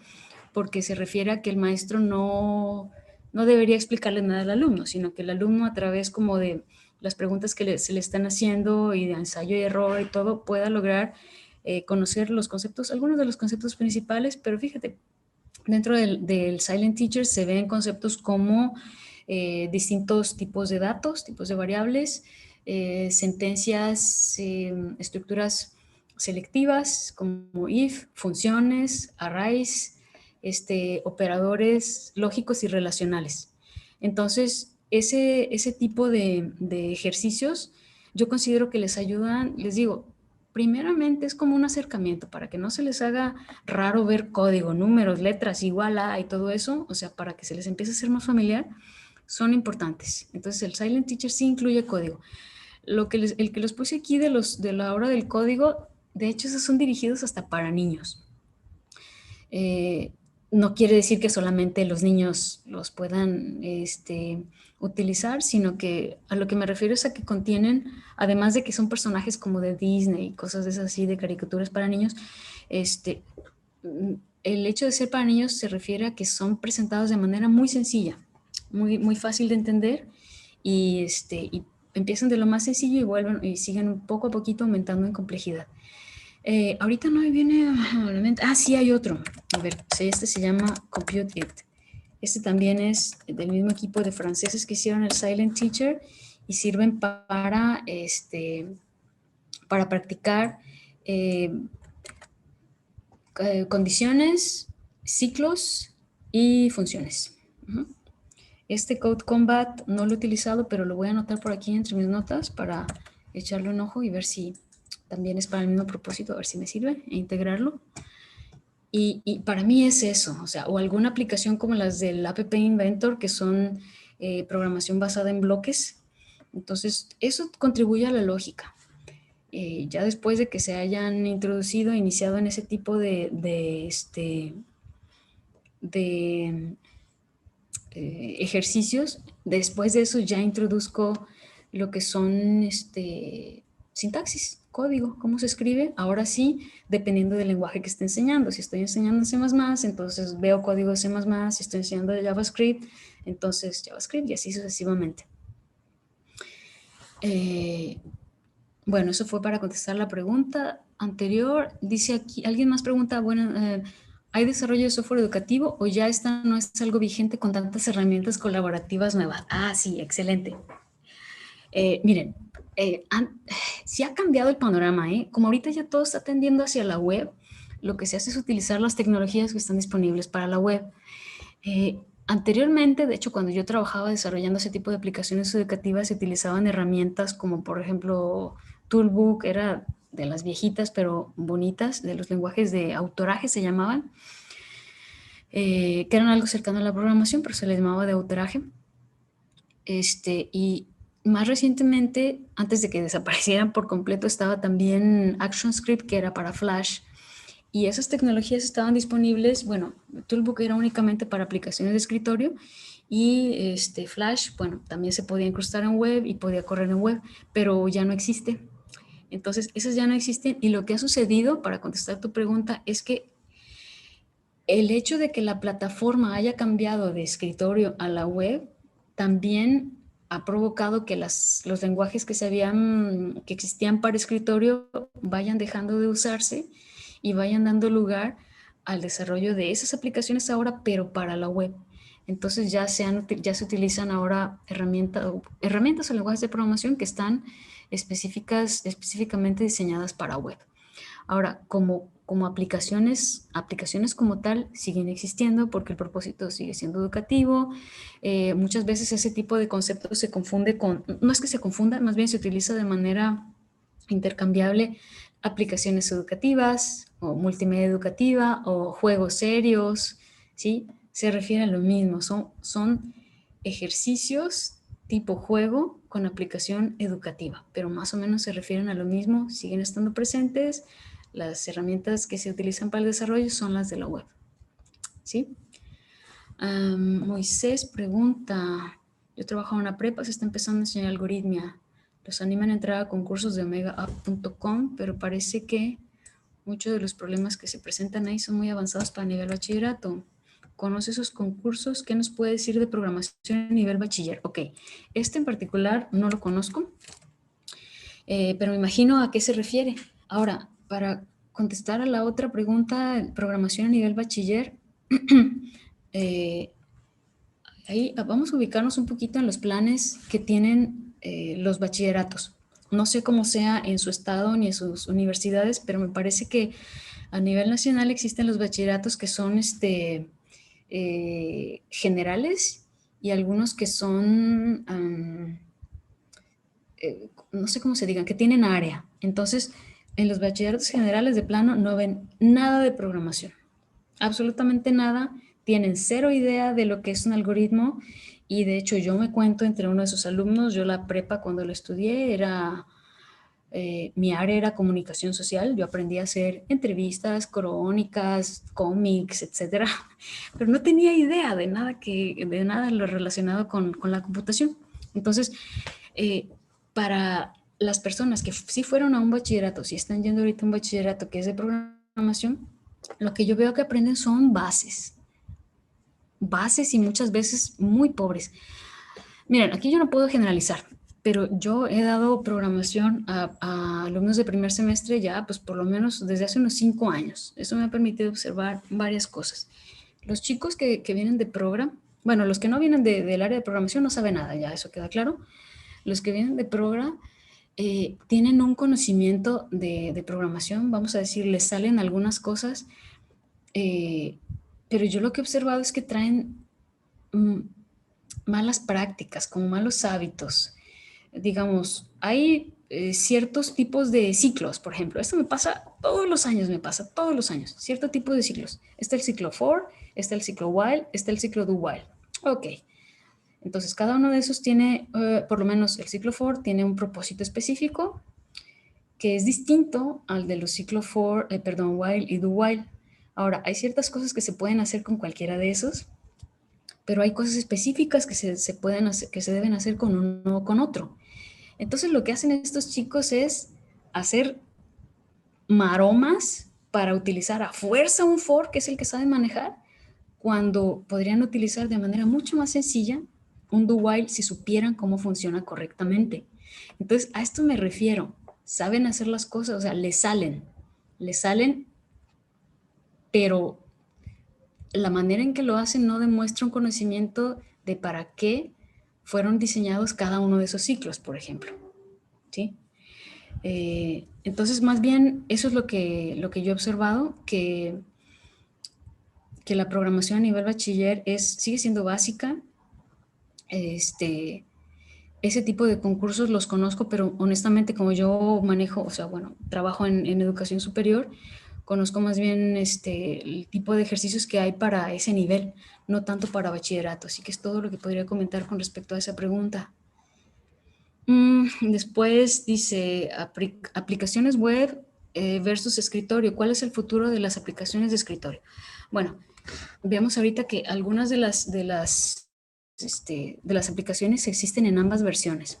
porque se refiere a que el maestro no debería explicarle nada al alumno, sino que el alumno, a través como de las preguntas que se le están haciendo y de ensayo y error y todo, pueda lograr conocer los conceptos, algunos de los conceptos principales. Pero fíjate, dentro del Silent Teacher se ven conceptos como distintos tipos de datos, tipos de variables, sentencias, estructuras selectivas como if, funciones, arrays, operadores lógicos y relacionales. Entonces, ese tipo de ejercicios yo considero que les ayudan, les digo, primeramente es como un acercamiento para que no se les haga raro ver código, números, letras, igual a y todo eso, o sea, para que se les empiece a ser más familiar, son importantes. Entonces, el Silent Teacher sí incluye código. El que los puse aquí de la hora del código, de hecho, esos son dirigidos hasta para niños. No quiere decir que solamente los niños los puedan utilizar, sino que a lo que me refiero es a que contienen, además de que son personajes como de Disney y cosas de esas así, de caricaturas para niños, el hecho de ser para niños se refiere a que son presentados de manera muy sencilla, muy, muy fácil de entender y empiezan de lo más sencillo y vuelven y siguen poco a poquito aumentando en complejidad. Ahorita no me viene a la mente. Ah, sí, hay otro. A ver, este se llama Compute It. Este también es del mismo equipo de franceses que hicieron el Silent Teacher y sirven para practicar condiciones, ciclos y funciones. Este Code Combat no lo he utilizado, pero lo voy a anotar por aquí entre mis notas para echarle un ojo y ver si también es para el mismo propósito, a ver si me sirve e integrarlo. Y para mí es eso, o sea, o alguna aplicación como las del App Inventor, que son programación basada en bloques. Entonces, eso contribuye a la lógica. Ya después de que se hayan iniciado en ese tipo de ejercicios, después de eso ya introduzco lo que son sintaxis, código, cómo se escribe, ahora sí, dependiendo del lenguaje que esté enseñando. Si estoy enseñando C++, entonces veo código de C++, si estoy enseñando de JavaScript, entonces JavaScript y así sucesivamente. Bueno, eso fue para contestar la pregunta anterior. Dice aquí, alguien más pregunta, bueno, ¿hay desarrollo de software educativo o ya esta no es algo vigente con tantas herramientas colaborativas nuevas? Ah, sí, excelente. Miren, sí ha cambiado el panorama, ¿eh? Como ahorita ya todo está tendiendo hacia la web, lo que se hace es utilizar las tecnologías que están disponibles para la web. Anteriormente, de hecho, cuando yo trabajaba desarrollando ese tipo de aplicaciones educativas, se utilizaban herramientas como, por ejemplo, Toolbook, era de las viejitas, pero bonitas, de los lenguajes de autoraje se llamaban. que eran algo cercano a la programación, pero se les llamaba de autoraje. Y más recientemente, antes de que desaparecieran por completo, estaba también ActionScript, que era para Flash. Y esas tecnologías estaban disponibles, bueno, Toolbook era únicamente para aplicaciones de escritorio y Flash, bueno, también se podía incrustar en web y podía correr en web, pero ya no existe. Entonces, esas ya no existen y lo que ha sucedido, para contestar tu pregunta, es que el hecho de que la plataforma haya cambiado de escritorio a la web también ha provocado que los lenguajes que existían para escritorio vayan dejando de usarse y vayan dando lugar al desarrollo de esas aplicaciones ahora, pero para la web. Entonces ya se utilizan ahora herramientas o lenguajes de programación que están específicamente diseñadas para web. Ahora, como aplicaciones como tal siguen existiendo porque el propósito sigue siendo educativo. Muchas veces ese tipo de conceptos se confunde no es que se confunda, más bien se utiliza de manera intercambiable aplicaciones educativas o multimedia educativa o juegos serios, ¿sí? Se refiere a lo mismo, son ejercicios tipo juego con aplicación educativa, pero más o menos se refieren a lo mismo, siguen estando presentes. Las herramientas que se utilizan para el desarrollo son las de la web, ¿sí? Moisés pregunta, yo trabajo en una prepa, se está empezando a enseñar algoritmia. Los animan a entrar a concursos de omegaapp.com, pero parece que muchos de los problemas que se presentan ahí son muy avanzados para nivel bachillerato. ¿Conoce esos concursos? ¿Qué nos puede decir de programación a nivel bachiller? Ok, este en particular no lo conozco, pero me imagino a qué se refiere. Ahora, para contestar a la otra pregunta, programación a nivel bachiller, ahí vamos a ubicarnos un poquito en los planes que tienen los bachilleratos. No sé cómo sea en su estado ni en sus universidades, pero me parece que a nivel nacional existen los bachilleratos que son generales y algunos que son, no sé cómo se digan, que tienen área. Entonces, en los bachilleratos generales de plano no ven nada de programación, absolutamente nada, tienen cero idea de lo que es un algoritmo y de hecho yo me cuento entre uno de sus alumnos. Yo la prepa cuando lo estudié mi área era comunicación social, yo aprendí a hacer entrevistas, crónicas, cómics, etcétera, pero no tenía idea de nada lo relacionado con la computación. Entonces, para las personas que sí fueron a un bachillerato, si están yendo ahorita a un bachillerato que es de programación, lo que yo veo que aprenden son bases y muchas veces muy pobres. Miren, aquí yo no puedo generalizar, pero yo he dado programación a alumnos de primer semestre ya, pues por lo menos desde hace unos 5 años. Eso me ha permitido observar varias cosas. Los chicos que vienen de programa, bueno, los que no vienen del área de programación no saben nada, ya eso queda claro. Los que vienen de programa tienen un conocimiento de programación, vamos a decir, les salen algunas cosas, pero yo lo que he observado es que traen malas prácticas, como malos hábitos. Digamos, hay ciertos tipos de ciclos, por ejemplo. Esto me pasa todos los años, cierto tipo de ciclos. Está el ciclo for, está el ciclo while, está el ciclo do while. Ok, entonces cada uno de esos tiene, por lo menos el ciclo for tiene un propósito específico que es distinto al de los ciclos while y do while. Ahora, hay ciertas cosas que se pueden hacer con cualquiera de esos, pero hay cosas específicas que se pueden hacer, que se deben hacer con uno o con otro. Entonces lo que hacen estos chicos es hacer maromas para utilizar a fuerza un for, que es el que saben manejar, cuando podrían utilizar de manera mucho más sencilla un do while si supieran cómo funciona correctamente. Entonces a esto me refiero, saben hacer las cosas, o sea, les salen, pero la manera en que lo hacen no demuestra un conocimiento de para qué fueron diseñados cada uno de esos ciclos, por ejemplo. ¿Sí? Entonces, más bien, eso es lo que yo he observado, que la programación a nivel bachiller sigue siendo básica. Ese tipo de concursos los conozco, pero honestamente como yo manejo, o sea, bueno, trabajo en educación superior, Conozco más bien el tipo de ejercicios que hay para ese nivel, no tanto para bachillerato. Así que es todo lo que podría comentar con respecto a esa pregunta. Después dice aplicaciones web versus escritorio. ¿Cuál es el futuro de las aplicaciones de escritorio? Bueno, veamos ahorita que algunas de las aplicaciones existen en ambas versiones.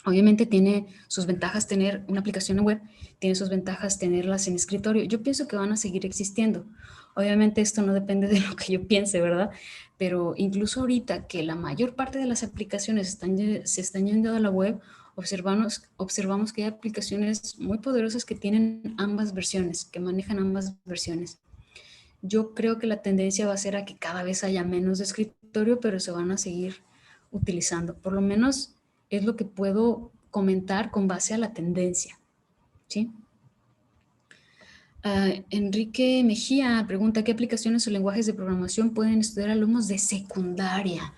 Obviamente tiene sus ventajas tener una aplicación en web, tiene sus ventajas tenerlas en escritorio. Yo pienso que van a seguir existiendo. Obviamente esto no depende de lo que yo piense, ¿verdad? Pero incluso ahorita que la mayor parte de las aplicaciones se están yendo a la web, observamos que hay aplicaciones muy poderosas que tienen ambas versiones, que manejan ambas versiones. Yo creo que la tendencia va a ser a que cada vez haya menos de escritorio, pero se van a seguir utilizando. Por lo menos es lo que puedo comentar con base a la tendencia, ¿sí? Enrique Mejía pregunta, ¿qué aplicaciones o lenguajes de programación pueden estudiar alumnos de secundaria?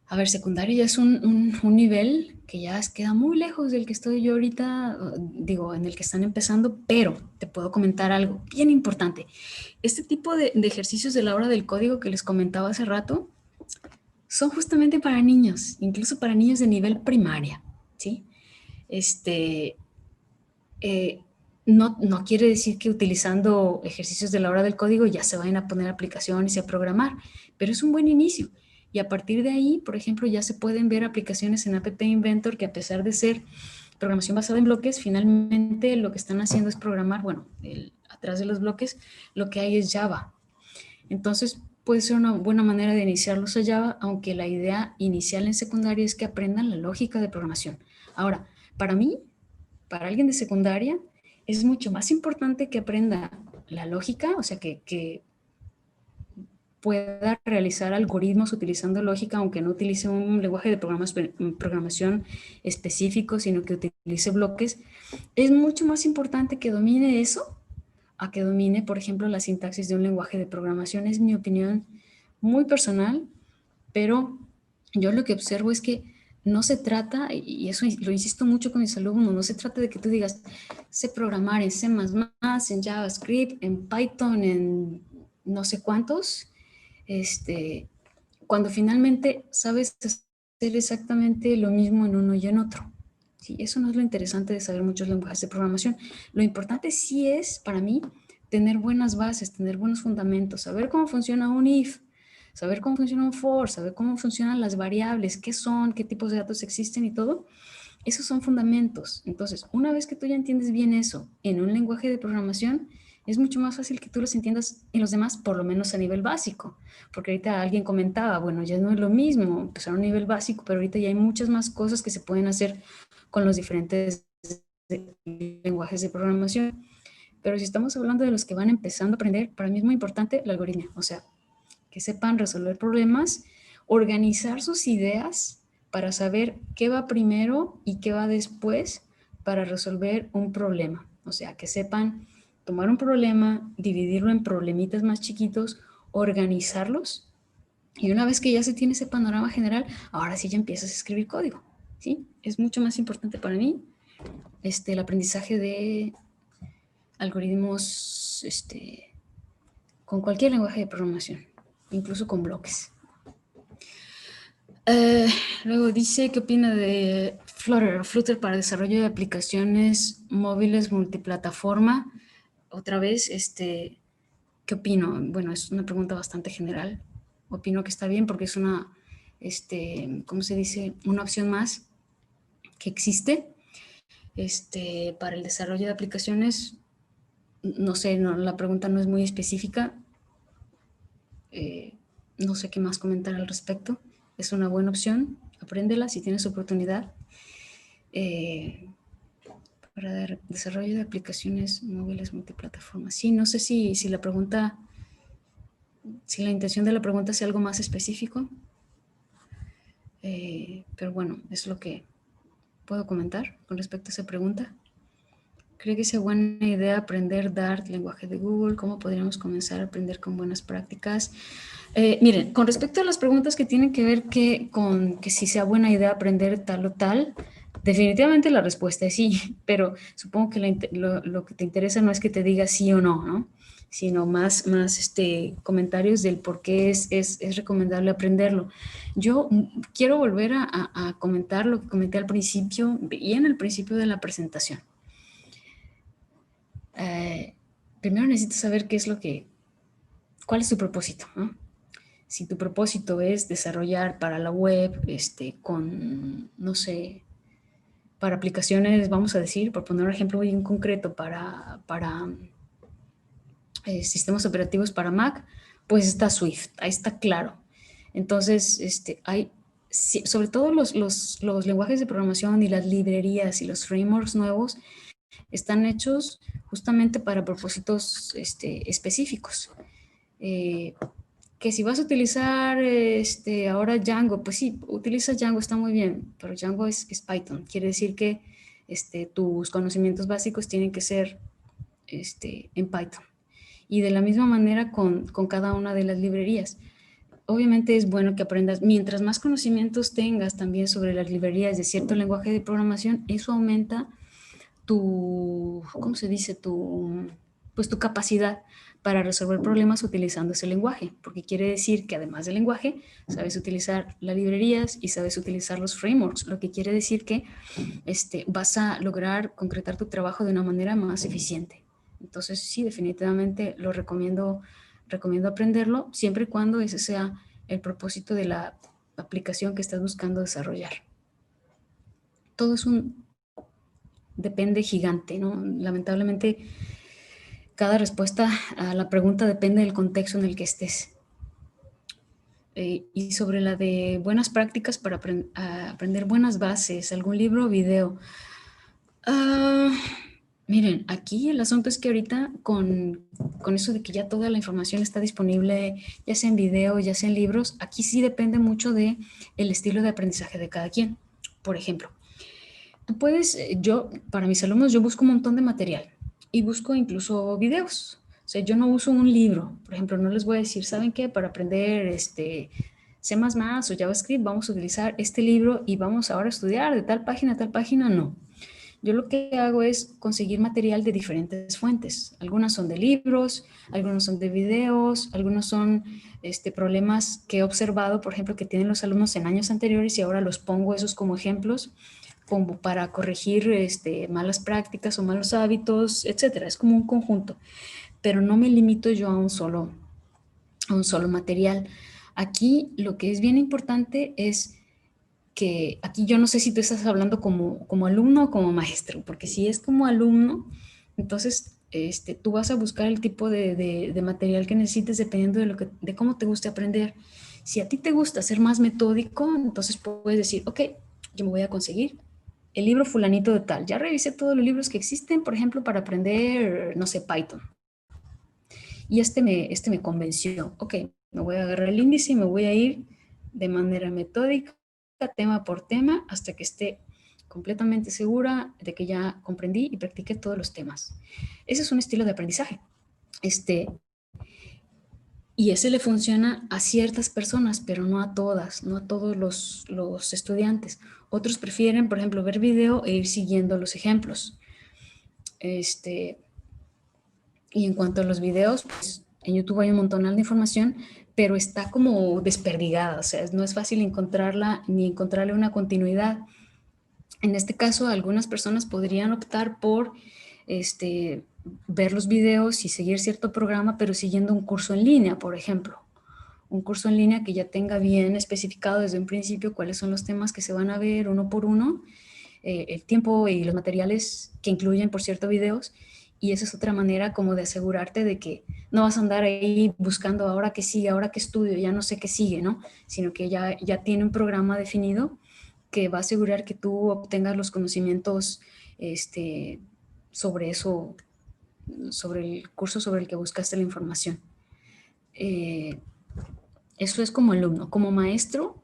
A ver, secundaria ya es un nivel que ya queda muy lejos del que estoy yo ahorita, digo, en el que están empezando, pero te puedo comentar algo bien importante. Este tipo de ejercicios de la hora del código que les comentaba hace rato son justamente para niños, incluso para niños de nivel primaria, ¿sí? No quiere decir que utilizando ejercicios de la hora del código ya se vayan a poner aplicaciones y a programar, pero es un buen inicio. Y a partir de ahí, por ejemplo, ya se pueden ver aplicaciones en App Inventor que a pesar de ser programación basada en bloques, finalmente lo que están haciendo es programar, bueno, atrás de los bloques lo que hay es Java. Entonces puede ser una buena manera de iniciarlos a Java, aunque la idea inicial en secundaria es que aprendan la lógica de programación. Ahora, para mí, para alguien de secundaria, es mucho más importante que aprenda la lógica, o sea, que pueda realizar algoritmos utilizando lógica, aunque no utilice un lenguaje de programación específico, sino que utilice bloques. Es mucho más importante que domine eso a que domine, por ejemplo, la sintaxis de un lenguaje de programación. Es mi opinión muy personal, pero yo lo que observo es que no se trata, y eso lo insisto mucho con mis alumnos, no se trata de que tú digas, sé programar en C++, en JavaScript, en Python, en no sé cuántos, cuando finalmente sabes hacer exactamente lo mismo en uno y en otro. Sí, eso no es lo interesante de saber muchos lenguajes de programación. Lo importante sí es, para mí, tener buenas bases, tener buenos fundamentos, saber cómo funciona un if, saber cómo funciona un for, saber cómo funcionan las variables, qué son, qué tipos de datos existen y todo. Esos son fundamentos. Entonces, una vez que tú ya entiendes bien eso en un lenguaje de programación, es mucho más fácil que tú los entiendas en los demás, por lo menos a nivel básico. Porque ahorita alguien comentaba, bueno, ya no es lo mismo empezar a un nivel básico, pero ahorita ya hay muchas más cosas que se pueden hacer con los diferentes lenguajes de programación. Pero si estamos hablando de los que van empezando a aprender, para mí es muy importante la algoritmia. O sea, que sepan resolver problemas, organizar sus ideas para saber qué va primero y qué va después para resolver un problema. O sea, que sepan tomar un problema, dividirlo en problemitas más chiquitos, organizarlos, y una vez que ya se tiene ese panorama general, ahora sí ya empiezas a escribir código, ¿sí? Es mucho más importante para mí el aprendizaje de algoritmos con cualquier lenguaje de programación, incluso con bloques. Luego dice, ¿qué opina de Flutter para desarrollo de aplicaciones móviles multiplataforma? Otra vez, ¿qué opino? Bueno, es una pregunta bastante general. Opino que está bien porque es una, ¿cómo se dice? Una opción más que existe para el desarrollo de aplicaciones. No sé, la pregunta no es muy específica. No sé qué más comentar al respecto. Es una buena opción, apréndela si tienes oportunidad. Para el desarrollo de aplicaciones móviles multiplataformas. Sí, no sé si la pregunta, si la intención de la pregunta es algo más específico, pero bueno, es lo que puedo comentar con respecto a esa pregunta. ¿Cree que sea buena idea aprender Dart, lenguaje de Google? ¿Cómo podríamos comenzar a aprender con buenas prácticas? Miren, con respecto a las preguntas que tienen que ver con que si sea buena idea aprender tal o tal, Definitivamente la respuesta es sí, pero supongo que lo que te interesa no es que te diga sí o no, ¿no? Sino más comentarios del por qué es recomendable aprenderlo. Yo quiero volver a comentar lo que comenté al principio y en el principio de la presentación. Primero necesito saber cuál es tu propósito, ¿no? Si tu propósito es desarrollar para la web, no sé, para aplicaciones, vamos a decir, por poner un ejemplo muy en concreto, para sistemas operativos para Mac, pues está Swift, ahí está claro. Entonces, sobre todo los lenguajes de programación y las librerías y los frameworks nuevos están hechos justamente para propósitos específicos. Eh, que si vas a utilizar ahora Django, pues sí, utiliza Django, está muy bien, pero Django es Python. Quiere decir que tus conocimientos básicos tienen que ser en Python. Y de la misma manera con cada una de las librerías. Obviamente es bueno que aprendas, mientras más conocimientos tengas también sobre las librerías de cierto lenguaje de programación, eso aumenta ¿cómo se dice? Pues tu capacidad para resolver problemas utilizando ese lenguaje, porque quiere decir que además del lenguaje, sabes utilizar las librerías y sabes utilizar los frameworks, lo que quiere decir que vas a lograr concretar tu trabajo de una manera más eficiente. Entonces, sí, definitivamente recomiendo aprenderlo, siempre y cuando ese sea el propósito de la aplicación que estás buscando desarrollar. Todo es depende gigante, ¿no? Lamentablemente, cada respuesta a la pregunta depende del contexto en el que estés. Y sobre la de buenas prácticas para aprender buenas bases, algún libro o video. Miren, aquí el asunto es que ahorita con eso de que ya toda la información está disponible, ya sea en video, ya sea en libros, aquí sí depende mucho de el estilo de aprendizaje de cada quien. Por ejemplo, tú puedes, para mis alumnos, yo busco un montón de material y busco incluso videos. O sea, yo no uso un libro. Por ejemplo, no les voy a decir, ¿saben qué? Para aprender C++ o JavaScript vamos a utilizar este libro y vamos ahora a estudiar de tal página a tal página. No. Yo lo que hago es conseguir material de diferentes fuentes. Algunas son de libros, algunos son de videos, algunos son problemas que he observado, por ejemplo, que tienen los alumnos en años anteriores y ahora los pongo esos como ejemplos como para corregir malas prácticas o malos hábitos, etcétera. Es como un conjunto, pero no me limito yo a un solo material. Aquí lo que es bien importante es que aquí yo no sé si tú estás hablando como alumno o como maestro, porque si es como alumno, entonces tú vas a buscar el tipo de material que necesites dependiendo de cómo te guste aprender. Si a ti te gusta ser más metódico, entonces puedes decir, ok, yo me voy a conseguir el libro fulanito de tal. Ya revisé todos los libros que existen, por ejemplo, para aprender, no sé, Python. Y me convenció. Ok, me voy a agarrar el índice y me voy a ir de manera metódica, tema por tema, hasta que esté completamente segura de que ya comprendí y practiqué todos los temas. Ese es un estilo de aprendizaje. Y ese le funciona a ciertas personas, pero no a todas, no a todos los estudiantes. Otros prefieren, por ejemplo, ver video e ir siguiendo los ejemplos. Y en cuanto a los videos, pues en YouTube hay un montón de información, pero está como desperdigada, o sea, no es fácil encontrarla ni encontrarle una continuidad. En este caso, algunas personas podrían optar por ver los videos y seguir cierto programa, pero siguiendo un curso en línea, por ejemplo. Un curso en línea que ya tenga bien especificado desde un principio cuáles son los temas que se van a ver uno por uno, el tiempo y los materiales que incluyen, por cierto, videos. Y esa es otra manera como de asegurarte de que no vas a andar ahí buscando ahora que sigue, ahora que estudio, ya no sé qué sigue, ¿no? Sino que ya tiene un programa definido que va a asegurar que tú obtengas los conocimientos sobre eso, sobre el curso sobre el que buscaste la información. Eso es como alumno. Como maestro,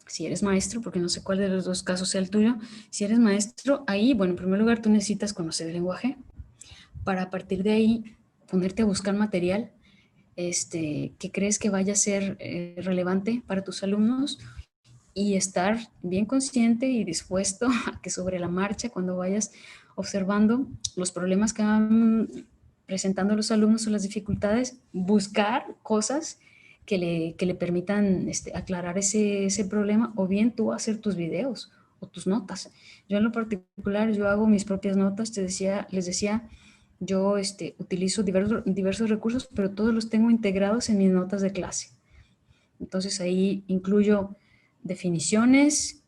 si eres maestro, porque no sé cuál de los dos casos sea el tuyo, si eres maestro, ahí, bueno, en primer lugar tú necesitas conocer el lenguaje para a partir de ahí ponerte a buscar material que crees que vaya a ser relevante para tus alumnos y estar bien consciente y dispuesto a que sobre la marcha, cuando vayas observando los problemas que van presentando los alumnos o las dificultades, buscar cosas que le permitan aclarar ese problema, o bien tú hacer tus videos o tus notas. Yo en lo particular, yo hago mis propias notas, les decía, yo utilizo diversos recursos, pero todos los tengo integrados en mis notas de clase. Entonces ahí incluyo definiciones,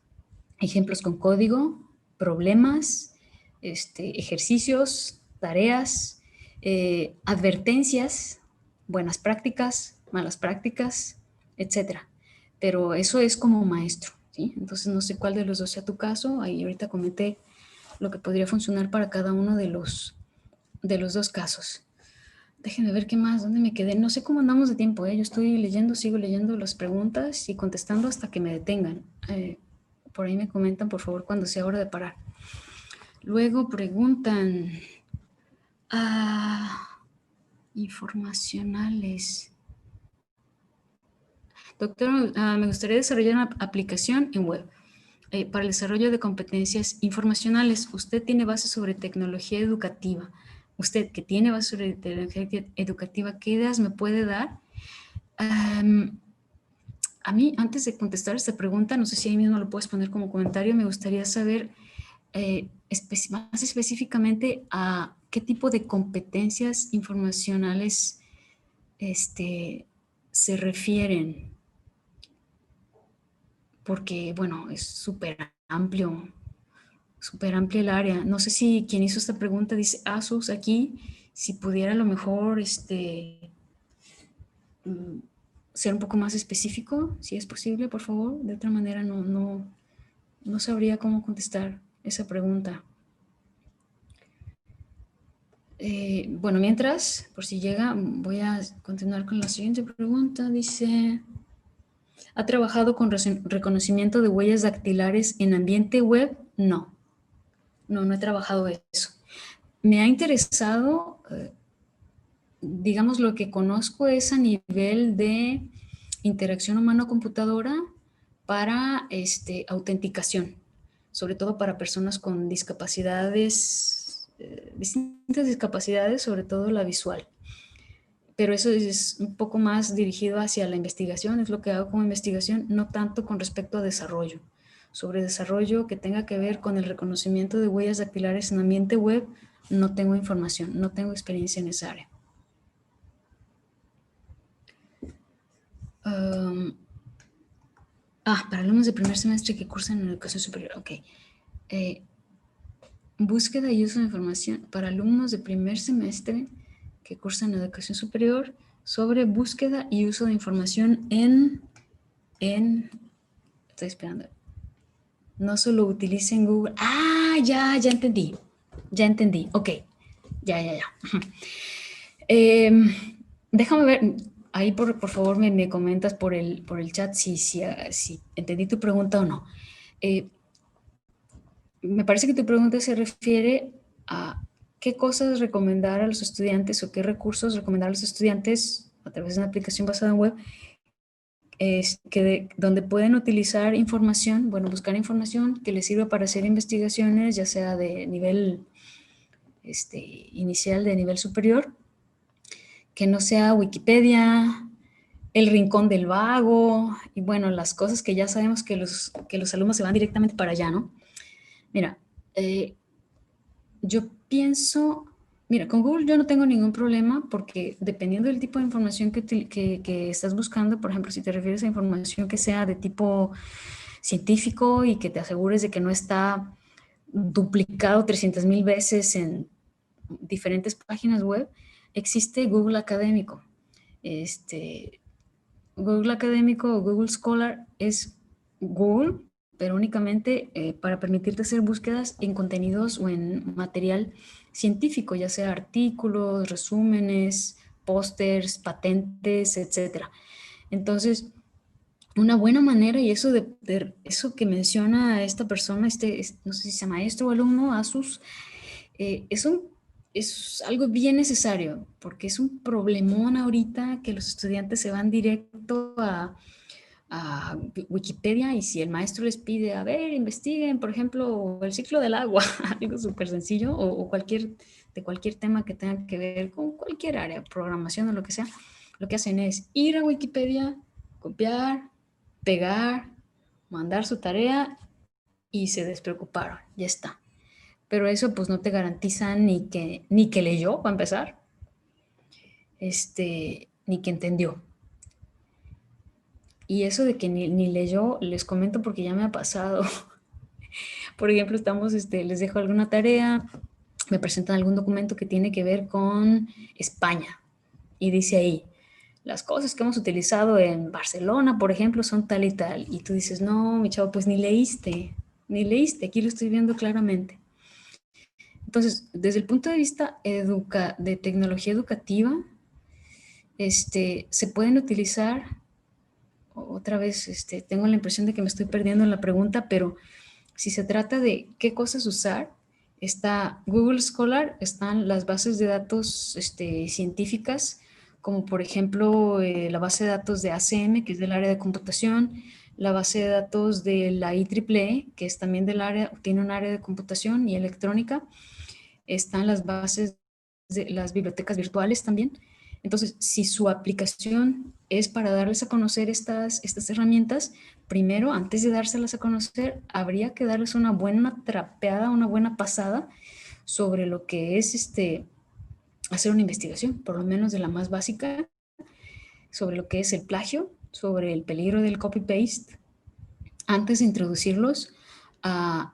ejemplos con código, problemas, ejercicios, tareas, advertencias, buenas prácticas, malas prácticas, etcétera. Pero eso es como maestro, ¿sí? Entonces no sé cuál de los dos sea tu caso. Ahí ahorita comenté lo que podría funcionar para cada uno de los dos casos. Déjenme ver qué más, dónde me quedé. No sé cómo andamos de tiempo, ¿eh? Yo estoy leyendo, sigo leyendo las preguntas y contestando hasta que me detengan. Por ahí me comentan, por favor, cuando sea hora de parar. Luego preguntan, informacionales. Doctor, me gustaría desarrollar una aplicación en web para el desarrollo de competencias informacionales. Usted tiene base sobre tecnología educativa. Usted que tiene base sobre tecnología educativa, ¿qué ideas me puede dar? A mí, antes de contestar esta pregunta, no sé si ahí mismo lo puedes poner como comentario, me gustaría saber más específicamente a qué tipo de competencias informacionales se refieren, porque, bueno, es súper amplio el área. No sé si quien hizo esta pregunta dice ASUS aquí, si pudiera a lo mejor ser un poco más específico, si es posible, por favor. De otra manera no sabría cómo contestar esa pregunta. Bueno, mientras, por si llega, voy a continuar con la siguiente pregunta. Dice, ¿ha trabajado con reconocimiento de huellas dactilares en ambiente web? No he trabajado eso. Me ha interesado, digamos, lo que conozco es a nivel de interacción humano-computadora para autenticación, sobre todo para personas con discapacidades, distintas discapacidades, sobre todo la visual. Pero eso es un poco más dirigido hacia la investigación, es lo que hago como investigación, no tanto con respecto a desarrollo. Sobre desarrollo que tenga que ver con el reconocimiento de huellas dactilares en ambiente web, no tengo información, no tengo experiencia en esa área. Para alumnos de primer semestre que cursan en educación superior, ok. Búsqueda y uso de información para alumnos de primer semestre que cursan educación superior sobre búsqueda y uso de información estoy esperando. No solo utilicen Google. Ya entendí. Ok. Ya. Déjame ver. Ahí, por favor, me comentas por el chat si entendí tu pregunta o no. Me parece que tu pregunta se refiere a qué cosas recomendar a los estudiantes o qué recursos recomendar a los estudiantes a través de una aplicación basada en web, donde pueden utilizar información, buscar información que les sirva para hacer investigaciones, ya sea de nivel inicial, de nivel superior, que no sea Wikipedia, el rincón del vago, y las cosas que ya sabemos que los alumnos se van directamente para allá, ¿no? Mira, yo pienso, con Google yo no tengo ningún problema porque dependiendo del tipo de información que estás buscando, por ejemplo, si te refieres a información que sea de tipo científico y que te asegures de que no está duplicado 300,000 veces en diferentes páginas web, existe Google Académico. Google Académico o Google Scholar es Google, pero únicamente para permitirte hacer búsquedas en contenidos o en material científico, ya sea artículos, resúmenes, pósters, patentes, etc. Entonces, una buena manera, y eso eso que menciona esta persona, no sé si sea maestro o alumno, ASUS, es algo bien necesario, porque es un problemón ahorita que los estudiantes se van directo a a Wikipedia, y si el maestro les pide, a ver, investiguen, por ejemplo, el ciclo del agua, algo súper sencillo, o de cualquier tema que tenga que ver con cualquier área, programación o lo que sea, lo que hacen es ir a Wikipedia, copiar, pegar, mandar su tarea y se despreocuparon, ya está. Pero eso pues no te garantiza ni que leyó, para empezar, ni que entendió. Y eso de que ni leyó, les comento porque ya me ha pasado. Por ejemplo, les dejo alguna tarea, me presentan algún documento que tiene que ver con España y dice ahí, las cosas que hemos utilizado en Barcelona, por ejemplo, son tal y tal. Y tú dices, no, mi chavo, pues ni leíste, aquí lo estoy viendo claramente. Entonces, desde el punto de vista de tecnología educativa, se pueden utilizar, otra vez, tengo la impresión de que me estoy perdiendo en la pregunta, pero si se trata de qué cosas usar, está Google Scholar, están las bases de datos científicas, como por ejemplo la base de datos de ACM, que es del área de computación, la base de datos de la IEEE, que es también del área, tiene un área de computación y electrónica, están las bases de las bibliotecas virtuales también. Entonces, si su aplicación es para darles a conocer estas herramientas, primero, antes de dárselas a conocer, habría que darles una buena trapeada, una buena pasada sobre lo que es hacer una investigación, por lo menos de la más básica, sobre lo que es el plagio, sobre el peligro del copy-paste, antes de introducirlos a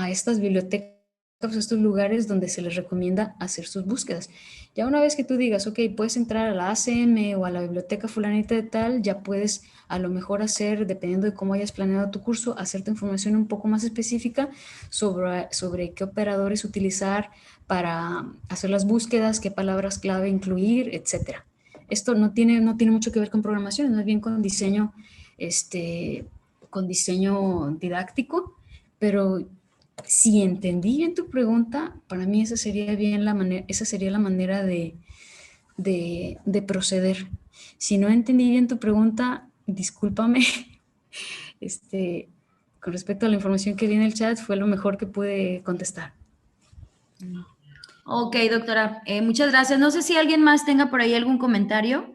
estas bibliotecas, a estos lugares donde se les recomienda hacer sus búsquedas. Ya una vez que tú digas, ok, puedes entrar a la ACM o a la biblioteca fulanita de tal, ya puedes a lo mejor hacer, dependiendo de cómo hayas planeado tu curso, hacerte información un poco más específica sobre qué operadores utilizar para hacer las búsquedas, qué palabras clave incluir, etc. Esto no tiene mucho que ver con programación, es más bien con diseño, con diseño didáctico, pero si entendí bien tu pregunta, para mí esa sería la manera de proceder. Si no entendí bien tu pregunta, discúlpame. Con respecto a la información que vi en el chat, fue lo mejor que pude contestar. Ok, doctora, muchas gracias. No sé si alguien más tenga por ahí algún comentario.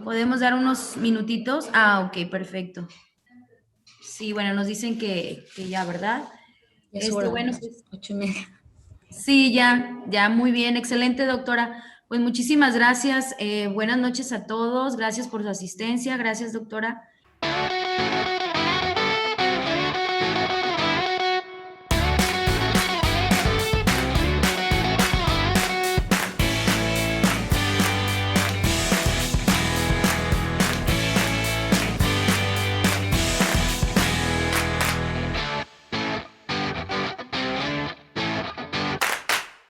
¿Podemos dar unos minutitos? Ah, ok, perfecto. Sí, bueno, nos dicen que ya, ¿verdad? Ya es hora, Bueno, pues, 8:30. sí, ya, muy bien, excelente, doctora. Pues muchísimas gracias. Buenas noches a todos. Gracias por su asistencia. Gracias, doctora.